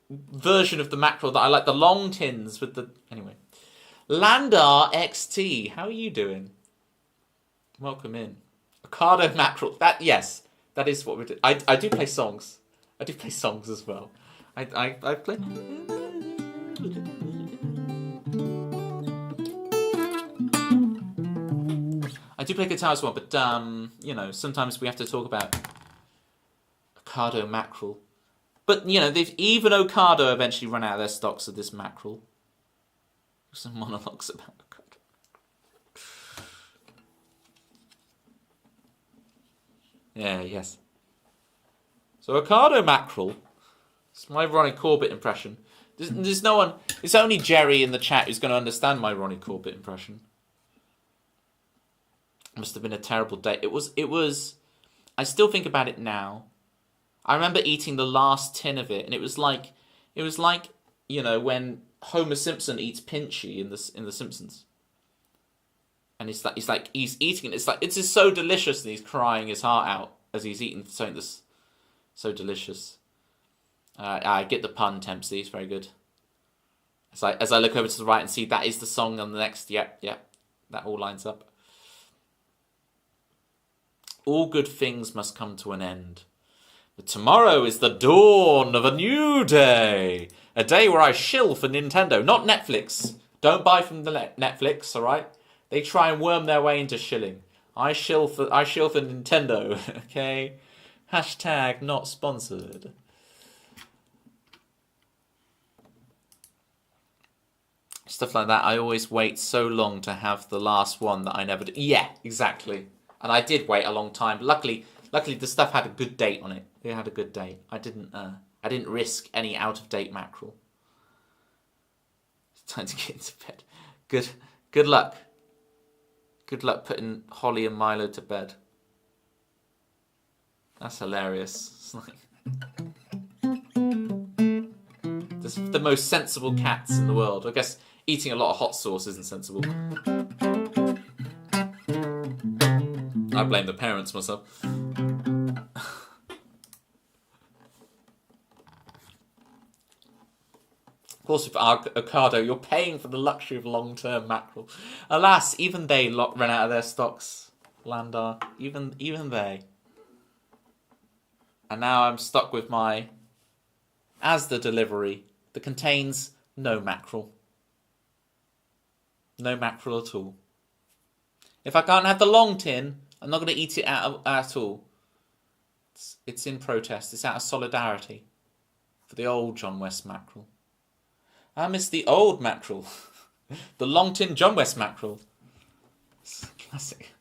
version of the mackerel that I like, the long tins with the... Anyway. Landar XT, how are you doing? Welcome in. Ocado mackerel. That is what we do. I do play songs. I do play songs as well. I play... I do play guitar as well, but, sometimes we have to talk about Ocado mackerel. But, even Ocado eventually run out of their stocks of this mackerel. Some monologues about Ocado. Yeah, yes. So Ocado mackerel. It's my Ronnie Corbett impression. There's no one... It's only Jerry in the chat who's going to understand my Ronnie Corbett impression. Must have been a terrible day. It was. I still think about it now. I remember eating the last tin of it, and it was like, when Homer Simpson eats Pinchy in the Simpsons, and he's eating it. It's just so delicious, and he's crying his heart out as he's eating something that's so delicious. I get the pun, Tempsy. It's very good. As I look over to the right and see that is the song on the next. Yep, that all lines up. All good things must come to an end. But tomorrow is the dawn of a new day. A day where I shill for Nintendo. Not Netflix. Don't buy from the Netflix, alright? They try and worm their way into shilling. I shill for Nintendo, okay? Hashtag not sponsored. Stuff like that. I always wait so long to have the last one that I never do. Yeah, exactly. And I did wait a long time. Luckily, the stuff had a good date on it. It had a good date. I didn't risk any out of date mackerel. It's time to get into bed. Good luck. Good luck putting Holly and Milo to bed. That's hilarious. It's like the most sensible cats in the world. I guess eating a lot of hot sauce isn't sensible. I blame the parents myself. Of course, with Ocado, you're paying for the luxury of long-term mackerel. Alas, even they ran out of their stocks, Landar. Even they. And now I'm stuck with my Asda delivery that contains no mackerel. No mackerel at all. If I can't have the long tin, I'm not going to eat it at all. It's in protest. It's out of solidarity for the old John West mackerel. I miss the old mackerel. The long tin John West mackerel. It's classic.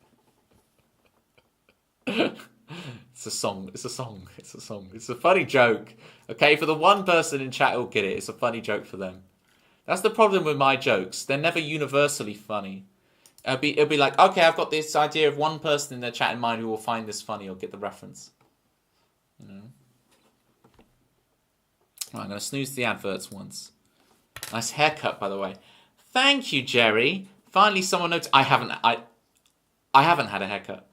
It's a song. It's a funny joke. Okay, for the one person in chat who'll get it, it's a funny joke for them. That's the problem with my jokes. They're never universally funny. It'll be like, okay, I've got this idea of one person in their chat in mind who will find this funny or get the reference. Right, I'm going to snooze the adverts once. Nice haircut, by the way. Thank you, Jerry. Finally, someone noticed. I haven't had a haircut.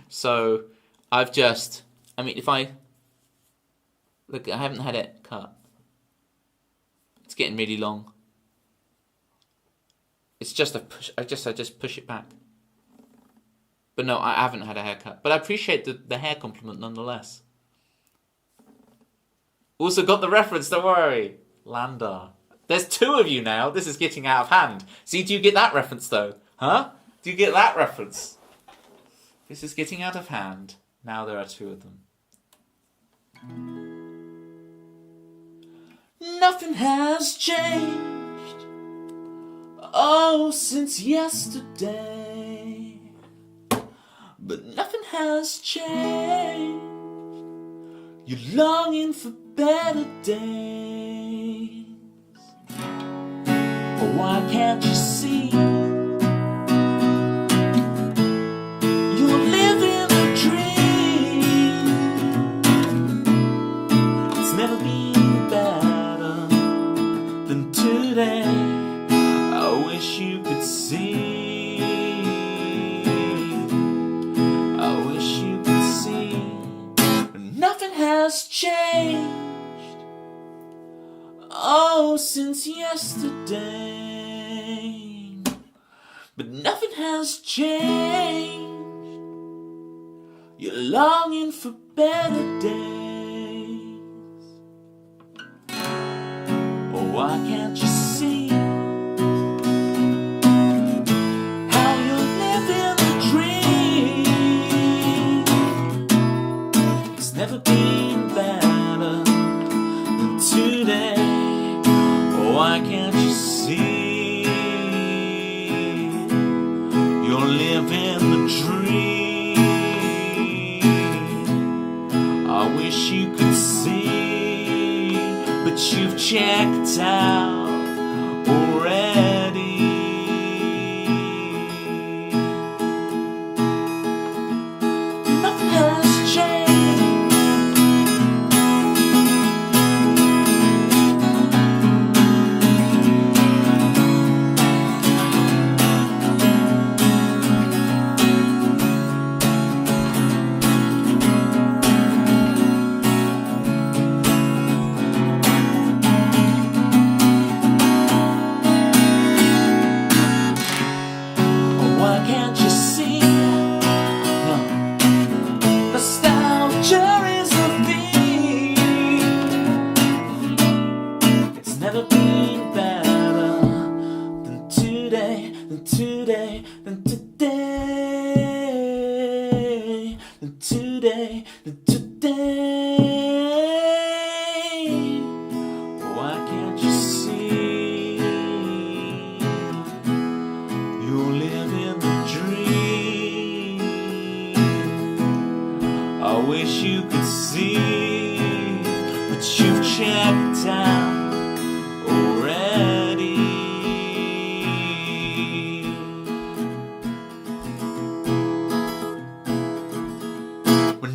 So, I've just... if I... Look, I haven't had it cut. It's getting really long. It's just a push. I just push it back. But no, I haven't had a haircut. But I appreciate the hair compliment nonetheless. Also got the reference, don't worry. Landar. There's 2 of you now. This is getting out of hand. See, do you get that reference though? Huh? Do you get that reference? This is getting out of hand. Now there are 2 of them. Nothing has changed. Oh, since yesterday. But nothing has changed. You're longing for better days. But why can't you see? You're living a dream. It's never been better than today. I wish you could see. I wish you could see. Nothing has changed. Oh, since yesterday. But nothing has changed. You're longing for better days. Oh, why can't you see how you're living a dream? It's never been better than today. Oh, why can't you see you're living the dream? I wish you could see, but you've checked out already.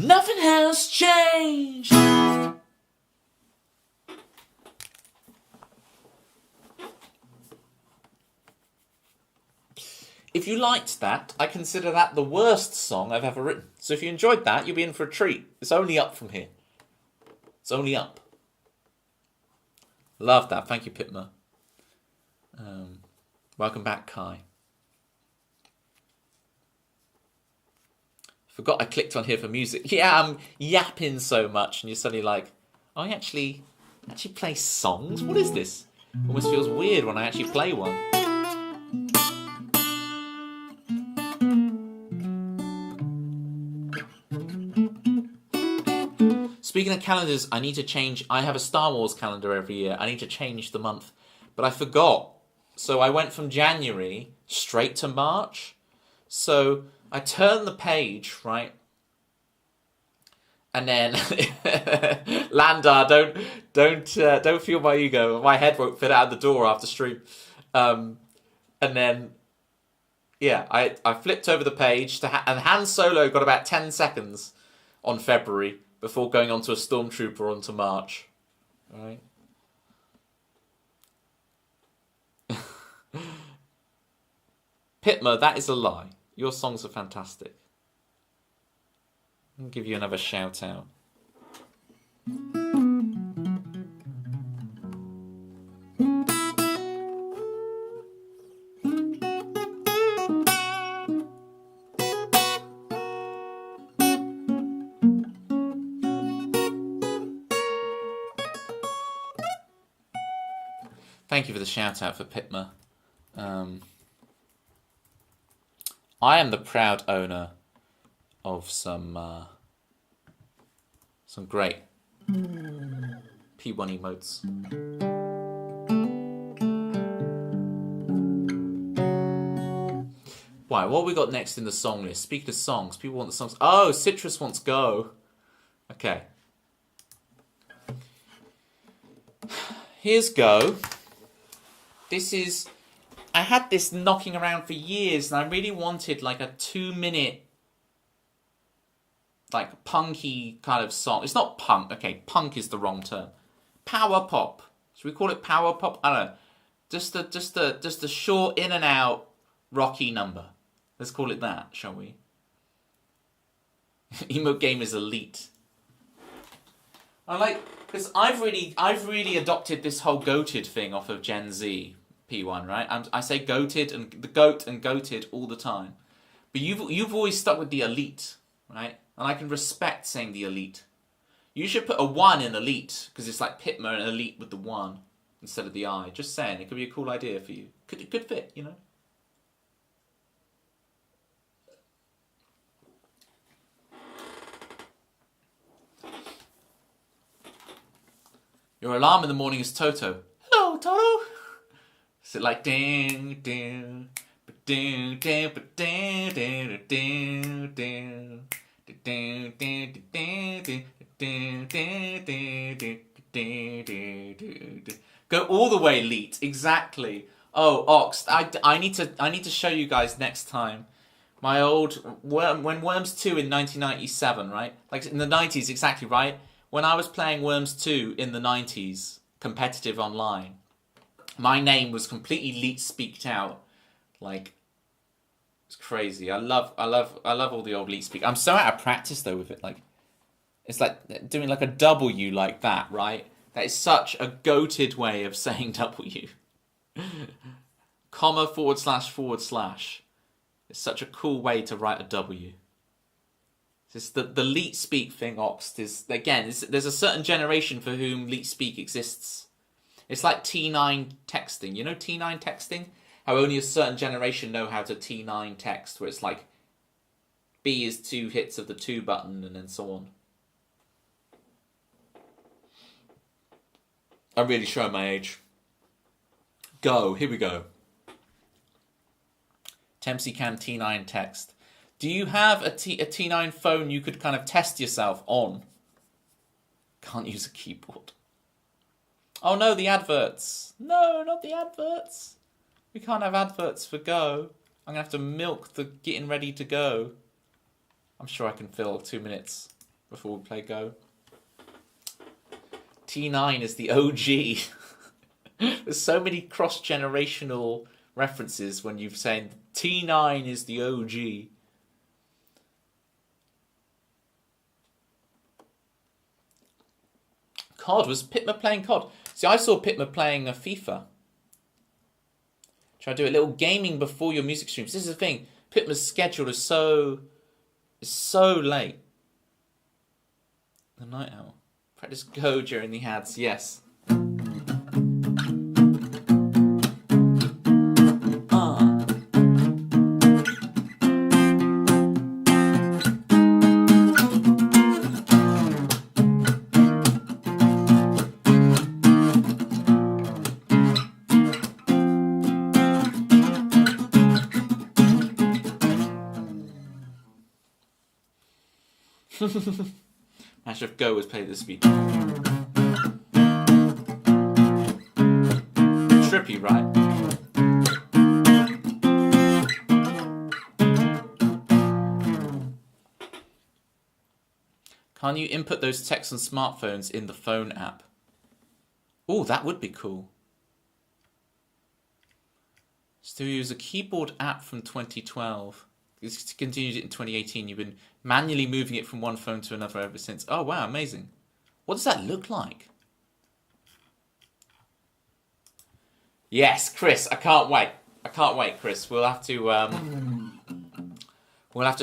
Nothing has changed. If you liked that, I consider that the worst song I've ever written. So if you enjoyed that, you'll be in for a treat. It's only up from here. It's only up. Love that. Thank you, Pitma. Welcome back, Kai. Forgot I clicked on here for music. Yeah, I'm yapping so much, and you're suddenly like, oh, I actually play songs? What is this? Almost feels weird when I actually play one. Speaking of calendars, I need to change. I have a Star Wars calendar every year. I need to change the month. But I forgot. So I went from January straight to March. So I turned the page, right? And then Landar, don't feel my ego. My head won't fit out the door after stream. And then yeah, I flipped over the page to and Han Solo got about 10 seconds on February before going on to a Stormtrooper onto March. All right. Pitma, that is a lie. Your songs are fantastic. I'll give you another shout out. Thank you for the shout out for Pitma. I am the proud owner of some great P1 emotes. Why? What have we got next in the song list? Speaking of songs, people want the songs. Oh, Citrus wants Go. Okay. Here's Go. This is... I had this knocking around for years, and I really wanted like a 2-minute, like punky kind of song. It's not punk. Okay, punk is the wrong term. Power pop. Should we call it power pop? I don't know. Just a short in and out rocky number. Let's call it that, shall we? Emo game is elite. I like, because I've really adopted this whole goated thing off of Gen Z P1, right? I say goated and the goat and goated all the time, but you've always stuck with the elite, right? And I can respect saying the elite. You should put a 1 in elite because it's like Pitma and elite with the 1 instead of the I. Just saying, it could be a cool idea for you. It could fit, you know. Your alarm in the morning is Toto. Hello, Toto. Is it like ding ding, ding ding, ding ding ding ding, ding ding ding ding. Go all the way, Leet. Exactly. Oh, Ox. I need to show you guys next time. My old when Worms 2 in 1997, right? Like in the 90s, exactly right. When I was playing Worms 2 in the 90s, competitive online, my name was completely leet speaked out. Like, it's crazy. I love all the old leet speak. I'm so out of practice though with it. Like, it's like doing like a W like that, right? That is such a goated way of saying W. Comma //. It's such a cool way to write a W. It's the leet speak thing, Ox. There's a certain generation for whom leet speak exists. It's like T9 texting. You know T9 texting? How only a certain generation know how to T9 text, where it's like B is 2 hits of the 2 button and then so on. I'm really showing my age. Go. Here we go. Tempsy can T9 text. Do you have a T9 phone you could kind of test yourself on? Can't use a keyboard. Oh no, the adverts. No, not the adverts. We can't have adverts for Go. I'm going to have to milk the getting ready to go. I'm sure I can fill 2 minutes before we play Go. T9 is the OG. There's so many cross-generational references when you've said T9 is the OG. COD, was Pitma playing COD? See, I saw Pitma playing a FIFA. Try to do a little gaming before your music streams. This is the thing. Pitma's schedule is so late. The night owl. Practice Go during the ads. Yes. Imagine if Go was played this speed. Trippy, right? Can you input those texts on smartphones in the phone app? Oh, that would be cool. Still use a keyboard app from 2012. It's continued it in 2018. You've been manually moving it from one phone to another ever since. Oh, wow, amazing. What does that look like? Yes, Chris, I can't wait. I can't wait, Chris. We'll have to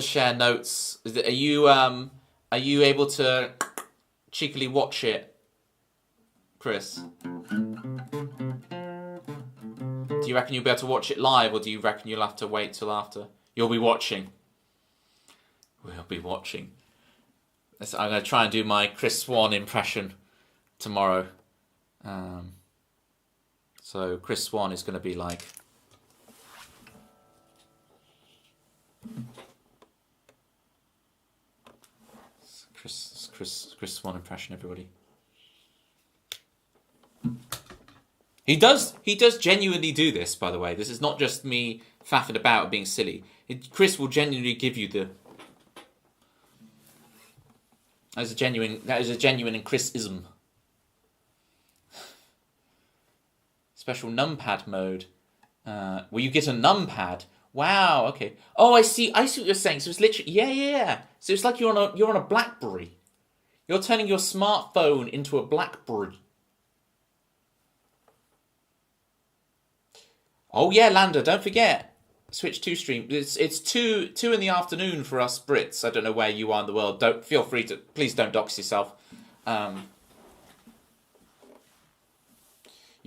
share notes. Are you able to cheekily watch it, Chris? Do you reckon you'll be able to watch it live, or do you reckon you'll have to wait till after? You'll be watching. We'll be watching. I'm going to try and do my Chris Swan impression tomorrow. So Chris Swan is going to be like... Chris Swan impression, everybody. He does genuinely do this, by the way. This is not just me faffing about and being silly. Chris will genuinely give you the... That is a genuine Chris-ism. Special numpad mode. Will you get a numpad? Wow, okay. Oh, I see what you're saying. So it's literally... Yeah. So it's like you're on a BlackBerry. You're turning your smartphone into a BlackBerry. Oh yeah, Landa, don't forget. Switch 2 stream. It's 2 in the afternoon for us Brits. I don't know where you are in the world. Please don't dox yourself. You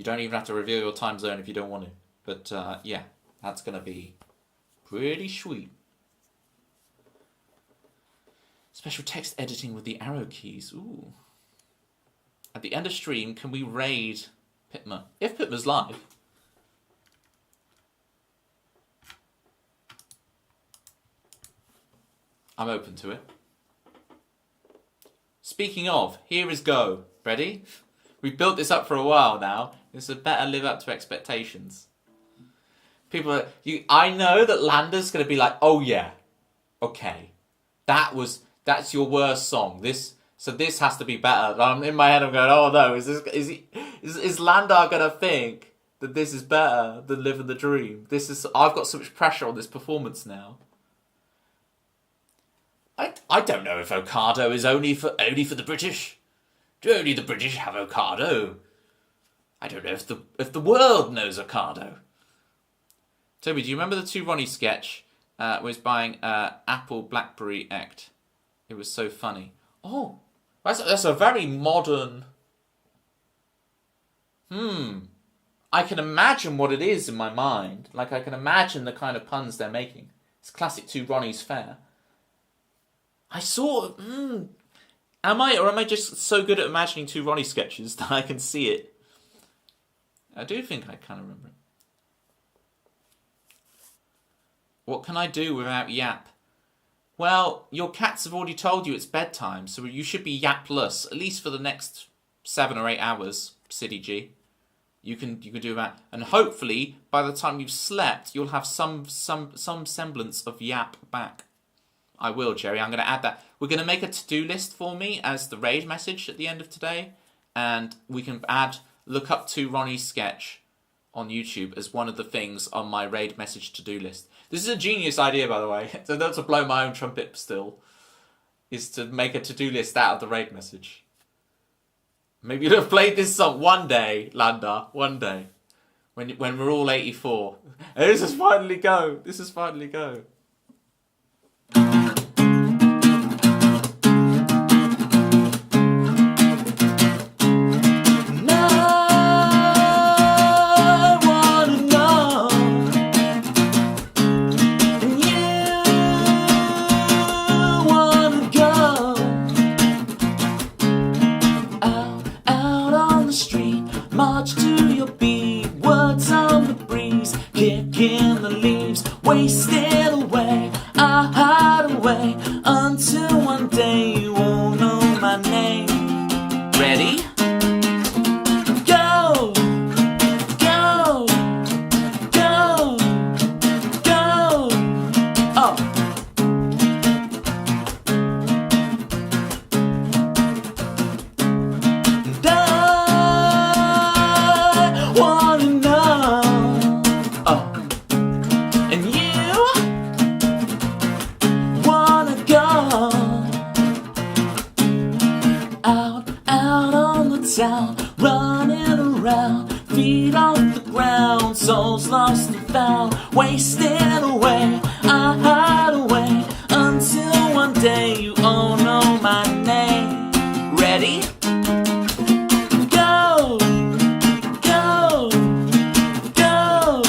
don't even have to reveal your time zone if you don't want to. But yeah, that's gonna be pretty sweet. Special text editing with the arrow keys. Ooh. At the end of stream, can we raid Pitma? If Pitma's live. I'm open to it. Speaking of, here is go. Ready? We've built this up for a while now. This had better live up to expectations. I know that Landa's going to be like, oh yeah, okay, that's your worst song. This has to be better. In my head, I'm going, oh no, is Landa going to think that this is better than Living the Dream? I've got so much pressure on this performance now. I don't know if Ocado is only for the British. Do only the British have Ocado? I don't know if the world knows Ocado. Toby, do you remember the 2 Ronnie sketch? Was buying Apple BlackBerry Act. It was so funny. Oh, that's a very modern. I can imagine what it is in my mind. Like, I can imagine the kind of puns they're making. It's classic 2 Ronnie's fare. I saw... Am I just so good at imagining 2 Ronnie sketches that I can see it? I do think I kind of remember it. What can I do without Yap? Well, your cats have already told you it's bedtime, so you should be yapless, at least for the next 7 or 8 hours, City G. You can do that. And hopefully, by the time you've slept, you'll have some semblance of Yap back. I will, Jerry. I'm going to add that. We're going to make a to-do list for me as the raid message at the end of today. And we can look up to Ronnie's sketch on YouTube as one of the things on my raid message to-do list. This is a genius idea, by the way. So not to blow my own trumpet still. Is to make a to-do list out of the raid message. Maybe you'll have played this song one day, Landa. One day. When we're all 84. And this is finally go. Wasted away, I hide away until one day you won't know my name. Ready? Go, go, go, go. Oh. And I wanna know. Oh. Town, running around, feet off the ground, souls lost and found, wasted away, I hide away, until one day you all know my name. Ready? Go, go, go.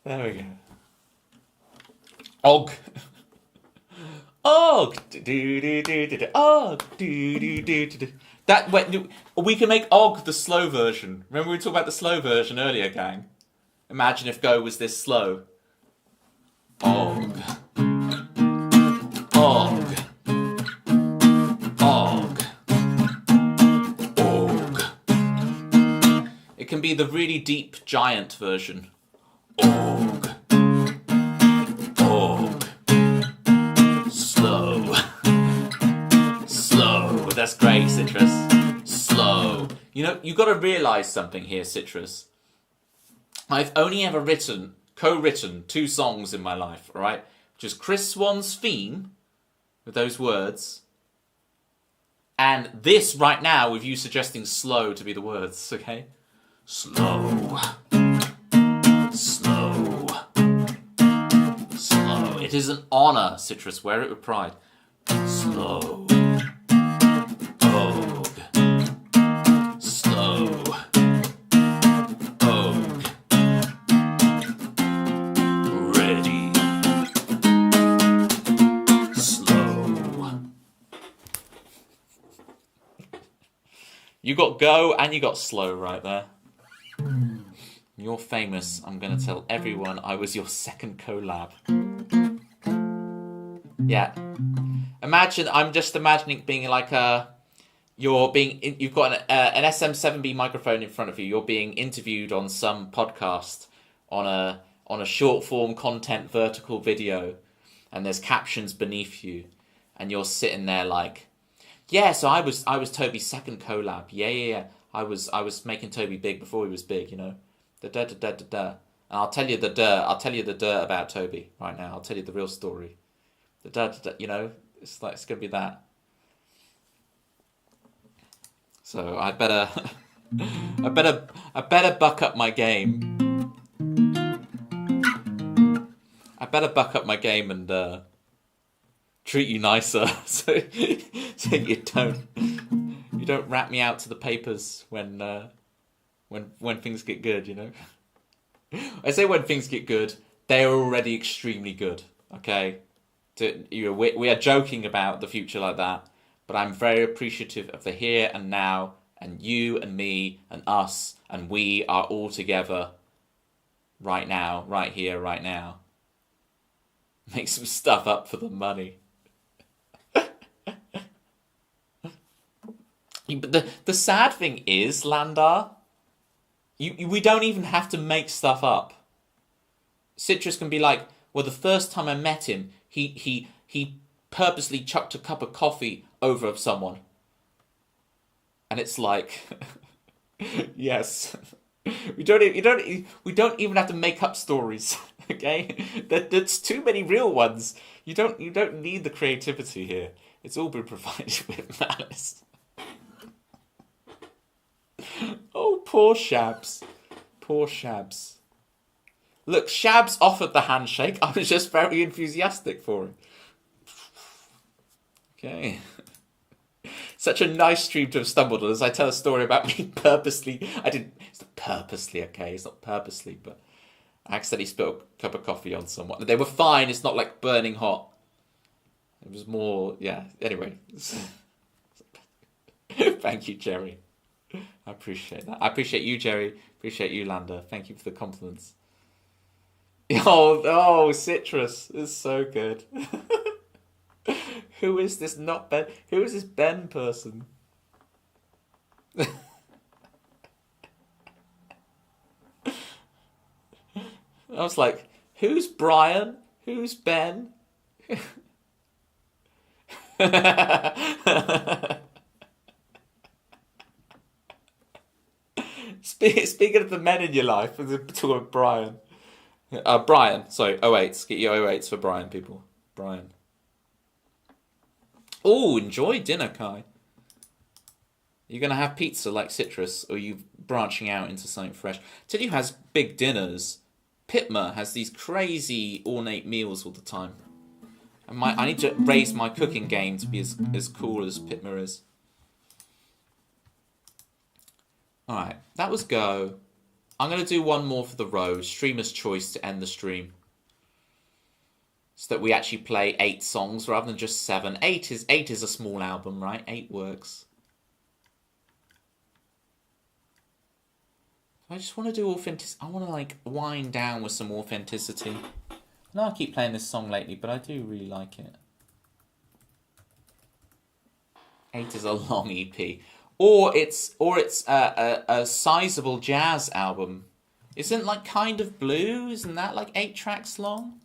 There we go. Og. Og. Og. That we can make Og the slow version. Remember we talked about the slow version earlier, gang? Imagine if Go was this slow. Og. Og. Og. Og. It can be the really deep giant version. Og. Og. Slow. Slow. That's great, Citrus. Slow. You know, you've got to realise something here, Citrus. I've only ever co-written 2 songs in my life, alright? Which is Chris Swan's theme, with those words, and this right now with you suggesting slow to be the words, okay? Slow. Slow. Slow. It is an honour, Citrus. Wear it with pride. Slow. Og. Slow. Og. Ready. Slow. You got Go and you got Slow right there. You're famous. I'm going to tell everyone I was your second collab. Yeah. Imagine, I'm just imagining being like you've got an SM7B microphone in front of you. You're being interviewed on some podcast on a short form content vertical video, and there's captions beneath you, and you're sitting there like, yeah, so I was Toby's second collab. Yeah. I was making Toby big before he was big, you know. Da. And I'll tell you the dirt about Toby right now. I'll tell you the real story. Da, you know, it's gonna be that. So I better buck up my game. I better buck up my game and treat you nicer, so you don't rat me out to the papers when things get good, you know. I say when things get good, they are already extremely good. Okay, we are joking about the future like that, but I'm very appreciative of the here and now, and you and me and us and we are all together right now, right here, right now. Make some stuff up for the money. But the sad thing is, Landar, we don't even have to make stuff up. Citrus can be like, well, the first time I met him, he purposely chucked a cup of coffee over someone. And it's like, yes, we don't even have to make up stories. Okay, there's too many real ones. You don't need the creativity here. It's all been provided with malice. Oh, poor Shabs. Poor Shabs. Look, Shabs offered the handshake. I was just very enthusiastic for him. Okay. Such a nice stream to have stumbled on as I tell a story about me purposely. It's not purposely, okay? It's not purposely, but I accidentally spilled a cup of coffee on someone. They were fine. It's not like burning hot. It was more, yeah. Anyway. Thank you, Jerry. I appreciate that. I appreciate you, Jerry. Appreciate you, Lander. Thank you for the compliments. Oh, Citrus is so good. Who is this not Ben? Who is this Ben person? I was like, who's Brian? Who's Ben? Speaking of the men in your life, talking about Brian. Brian, sorry, 08s. Get your 08s for Brian, people. Brian. Oh, enjoy dinner, Kai. You're going to have pizza like Citrus, or are you branching out into something fresh? Tilly has big dinners. Pitma has these crazy ornate meals all the time. And I need to raise my cooking game to be as cool as Pitma is. Alright, that was Go. I'm going to do one more for the road. Streamer's choice to end the stream. So that we actually play 8 songs rather than just 7. 8 is a small album, right? 8 works. I just want to do authenticity. I want to like wind down with some authenticity. I know I keep playing this song lately, but I do really like it. 8 is a long EP. Or it's a sizable jazz album. Isn't like Kind of Blue? Isn't that like 8 tracks long?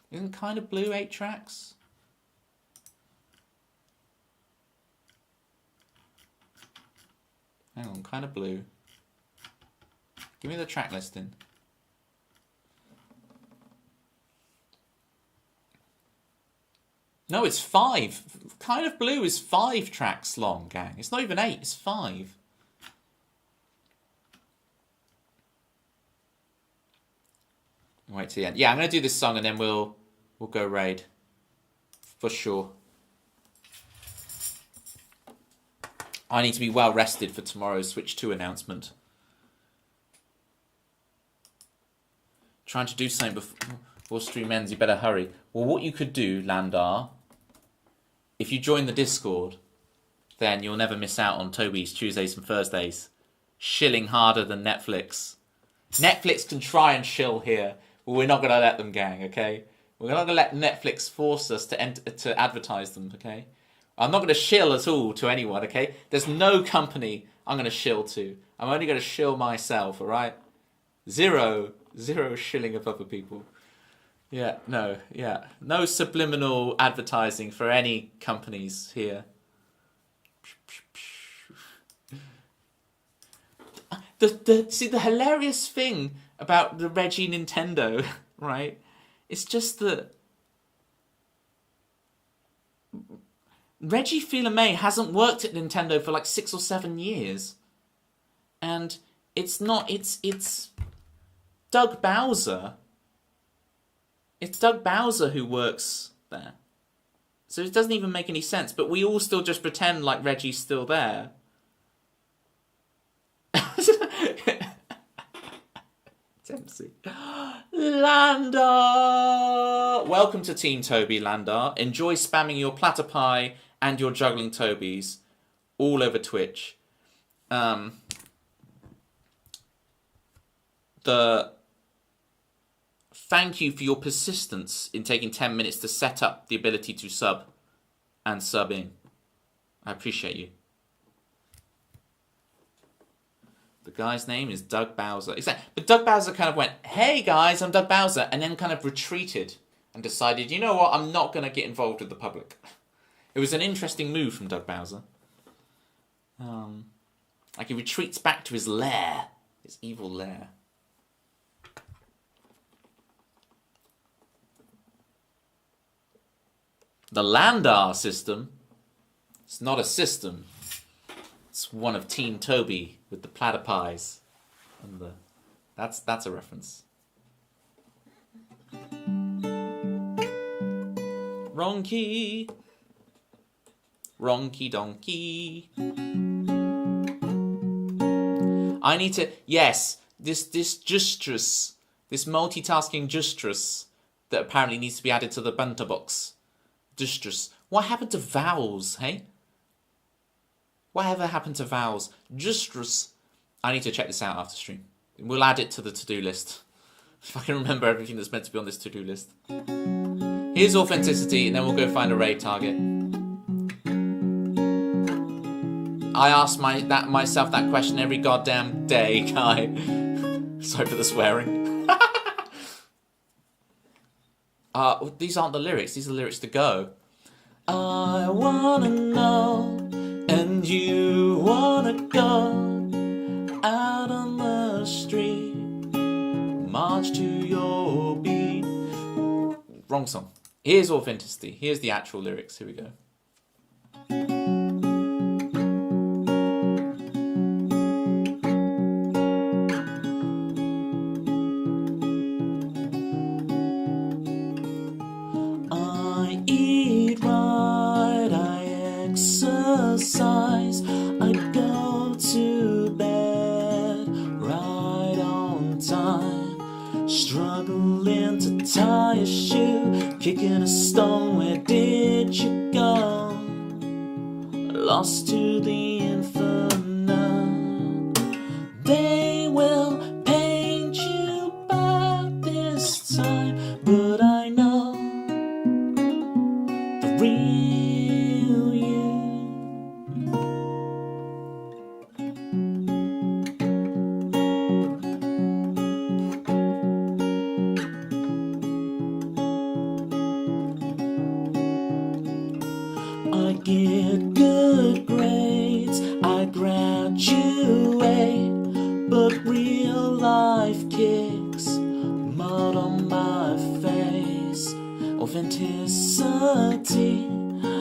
Isn't Kind of Blue 8 tracks? Hang on, Kind of Blue. Give me the track listing. No, it's 5. Kind of Blue is 5 tracks long, gang. It's not even 8, it's 5. Wait till the end. Yeah, I'm going to do this song and then we'll go raid. For sure. I need to be well rested for tomorrow's Switch 2 announcement. Trying to do something before stream ends, you better hurry. Well, what you could do, Landar, if you join the Discord, then you'll never miss out on Toby's Tuesdays and Thursdays. Shilling harder than Netflix. Netflix can try and shill here, but we're not going to let them, gang, okay? We're not going to let Netflix force us to advertise them, okay? I'm not going to shill at all to anyone, okay? There's no company I'm going to shill to. I'm only going to shill myself, all right? Zero shilling of other people. Yeah. No subliminal advertising for any companies here. See, the hilarious thing about the Reggie Nintendo, right? It's just that Reggie Fils-Aimé hasn't worked at Nintendo for like 6 or 7 years. And it's Doug Bowser. It's Doug Bowser who works there. So it doesn't even make any sense, but we all still just pretend like Reggie's still there. Dempsey. Landar! Welcome to Team Toby, Landar. Enjoy spamming your platter pie and your juggling Tobys all over Twitch. Thank you for your persistence in taking 10 minutes to set up the ability to sub and sub in. I appreciate you. The guy's name is Doug Bowser. Exactly. But Doug Bowser kind of went, hey guys, I'm Doug Bowser, and then kind of retreated and decided, you know what, I'm not going to get involved with the public. It was an interesting move from Doug Bowser. Like he retreats back to his lair, his evil lair. The Landar system, it's not a system. It's one of Team Toby with the platter pies. And that's a reference. Wrong key. Wrong key donkey. I need to, yes, this justress, this multitasking justress that apparently needs to be added to the Banter box. Justress. What happened to vowels, hey? Whatever happened to vowels? Justress. I need to check this out after stream. We'll add it to the to-do list. If I can remember everything that's meant to be on this to-do list. Here's authenticity, and then we'll go find a raid target. I ask myself that question every goddamn day, Kai. Sorry for the swearing. These aren't the lyrics. These are the lyrics to Go. I wanna know, and you wanna go out on the street, march to your beat. Wrong song. Here's authenticity. Here's the actual lyrics. Here we go. I eat right, I exercise, lost to the infinite. They will paint you by this time, but I know the real you. I get good grades, I graduate, but real life kicks mud on my face. Authenticity,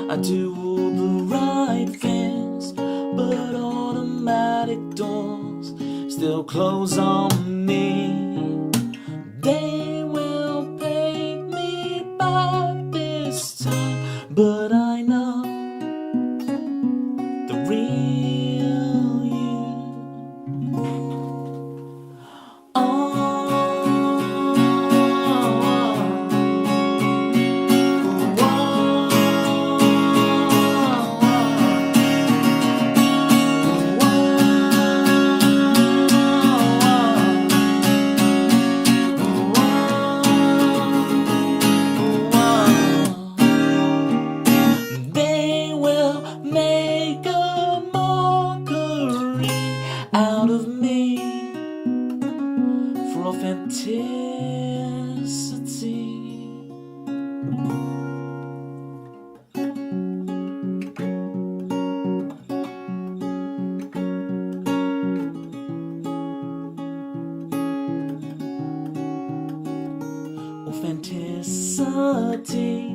I do all the right things, but automatic doors still close on me. They will paint me by this time, but I know the real you. They will make a mockery out of me for authenticity. Authenticity,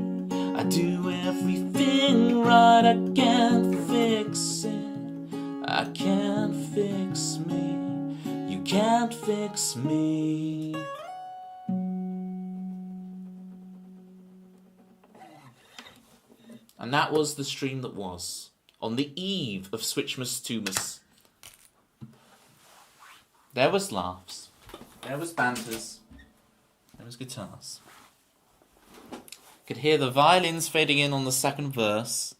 I do everything right. I can't fix it, I can't fix me, you can't fix me. And that was the stream that was, on the eve of Switchmas Tumas. There was laughs, there was banters, there was guitars. Could hear the violins fading in on the second verse.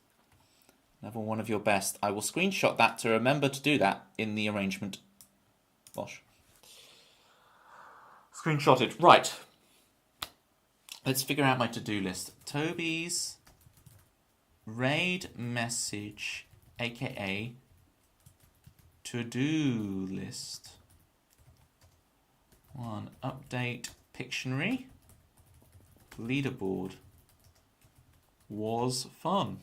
Never one of your best. I will screenshot that to remember to do that in the arrangement. Bosh. Screenshotted. Right. Let's figure out my to-do list. Toby's raid message, aka to-do list. 1. Update Pictionary. Leaderboard. Was fun.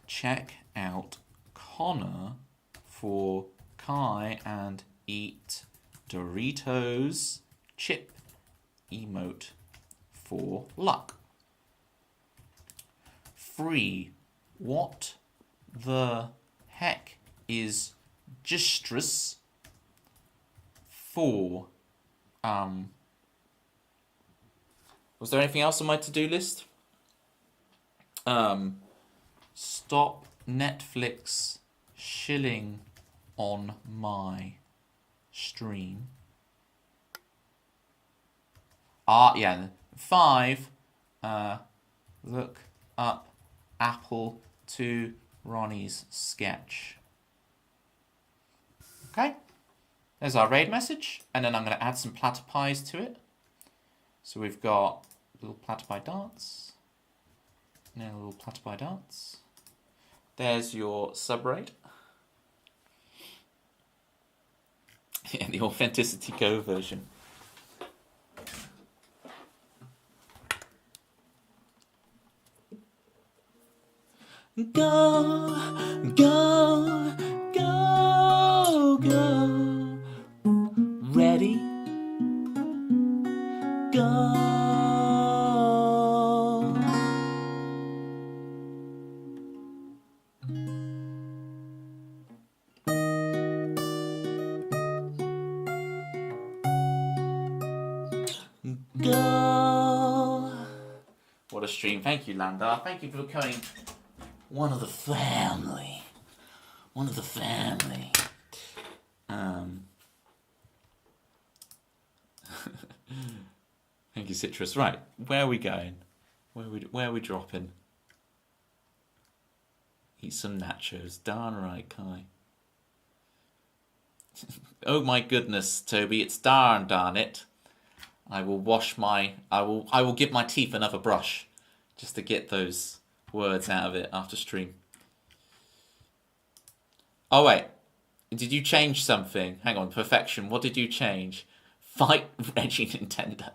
Check out Connor for Kai and eat Doritos chip emote for luck. 3. What the heck is gistrous? 4. Was there anything else on my to-do list? Stop Netflix shilling on my stream. Yeah. 5. Look up Apple to Ronnie's sketch. Okay. There's our raid message. And then I'm going to add some platypies to it. So we've got little platypi dance. And then a little platypi dance. There's your subraid. Yeah, the Authenticity Go version. Go, go, go, go. Ready? Go. Go. What a stream. Thank you, Landar. Thank you for becoming one of the family. One of the family. Thank you, Citrus. Right, where are we going? Where are we dropping? Eat some nachos. Darn right, Kai. Oh my goodness, Toby, it's darn it. I will give my teeth another brush just to get those words out of it after stream. Oh wait, did you change something? Hang on, perfection. What did you change? Fight Reggie Nintendo.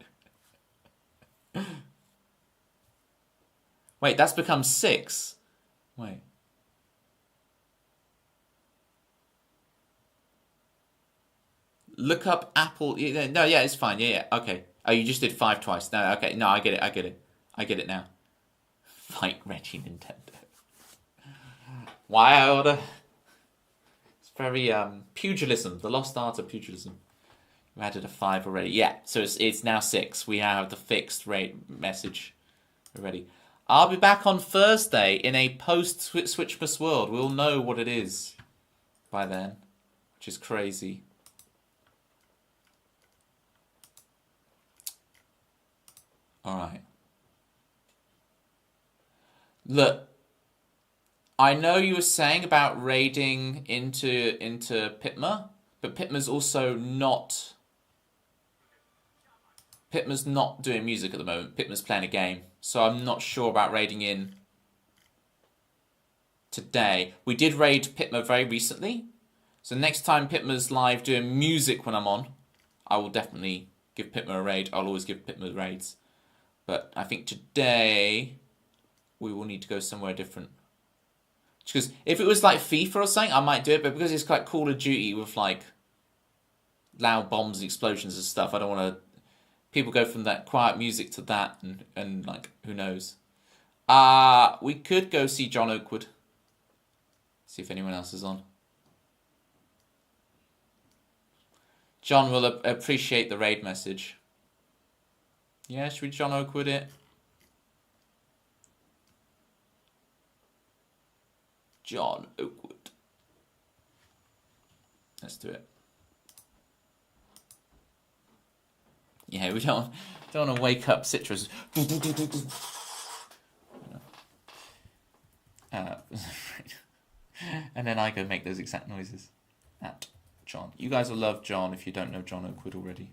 Wait, that's become 6. Wait. Look up Apple. No, yeah, it's fine. Yeah, okay. Oh, you just did 5 twice. No, okay. No, I get it. I get it now. Fight Reggie Nintendo. Why order? It's very pugilism. The lost art of pugilism. We added a 5 already. Yeah, so it's now 6. We have the fixed rate message already. I'll be back on Thursday in a post-Switchmas world. We'll know what it is by then, which is crazy. All right. Look, I know you were saying about raiding into Pitma, but Pitma's also not. Pitma's not doing music at the moment. Pitma's playing a game, so I'm not sure about raiding in today. We did raid Pitma very recently, so next time Pitma's live doing music when I'm on, I will definitely give Pitma a raid. I'll always give Pitma raids. But I think today we will need to go somewhere different. Because if it was like FIFA or something, I might do it. But because it's like Call of Duty with like loud bombs, explosions and stuff, I don't want to... People go from that quiet music to that and like, who knows. We could go see John Oakwood. See if anyone else is on. John will appreciate the raid message. Yeah, should we John Oakwood it? John Oakwood. Let's do it. Yeah, we don't want to wake up Citrus. And then I go make those exact noises at John. You guys will love John if you don't know John Oakwood already.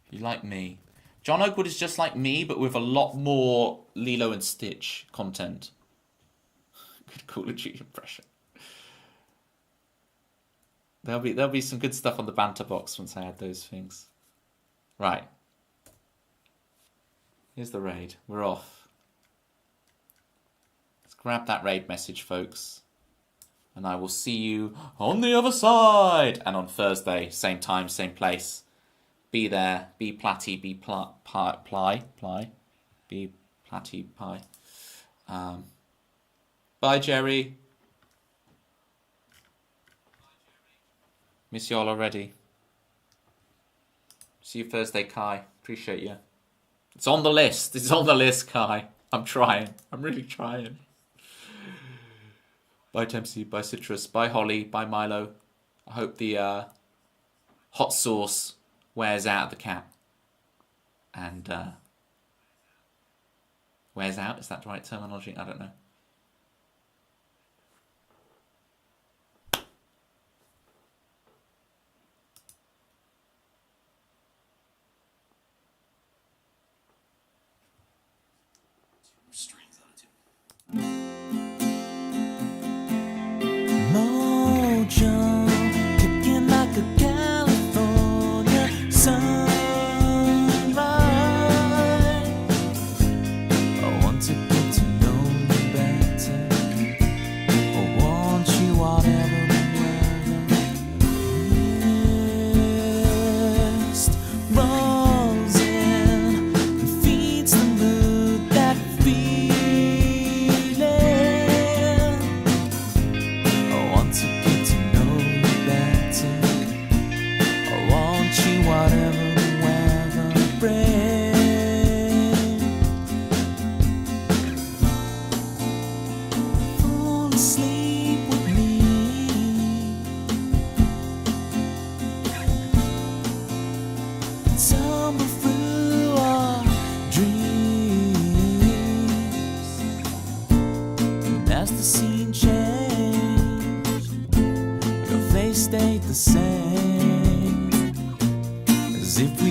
If you like me. John Oakwood is just like me, but with a lot more Lilo and Stitch content. Good Call of Duty impression. There'll be some good stuff on the banter box once I add those things. Right. Here's the raid. We're off. Let's grab that raid message, folks. And I will see you on the other side. And on Thursday, same time, same place. Be there, be platty, be ply, be platty pie. Bye, Jerry. Miss you all already. See you Thursday, Kai. Appreciate you. It's on the list. It's on the list, Kai. I'm trying. I'm really trying. Bye, Tempsy. Bye, Citrus. Bye, Holly. Bye, Milo. I hope the hot sauce wears out of the cat. And wears out? Is that the right terminology? I don't know. Mojo, kicking like a California sunrise. I want to get to know you better. nothing changed. Your face stayed the same, as if we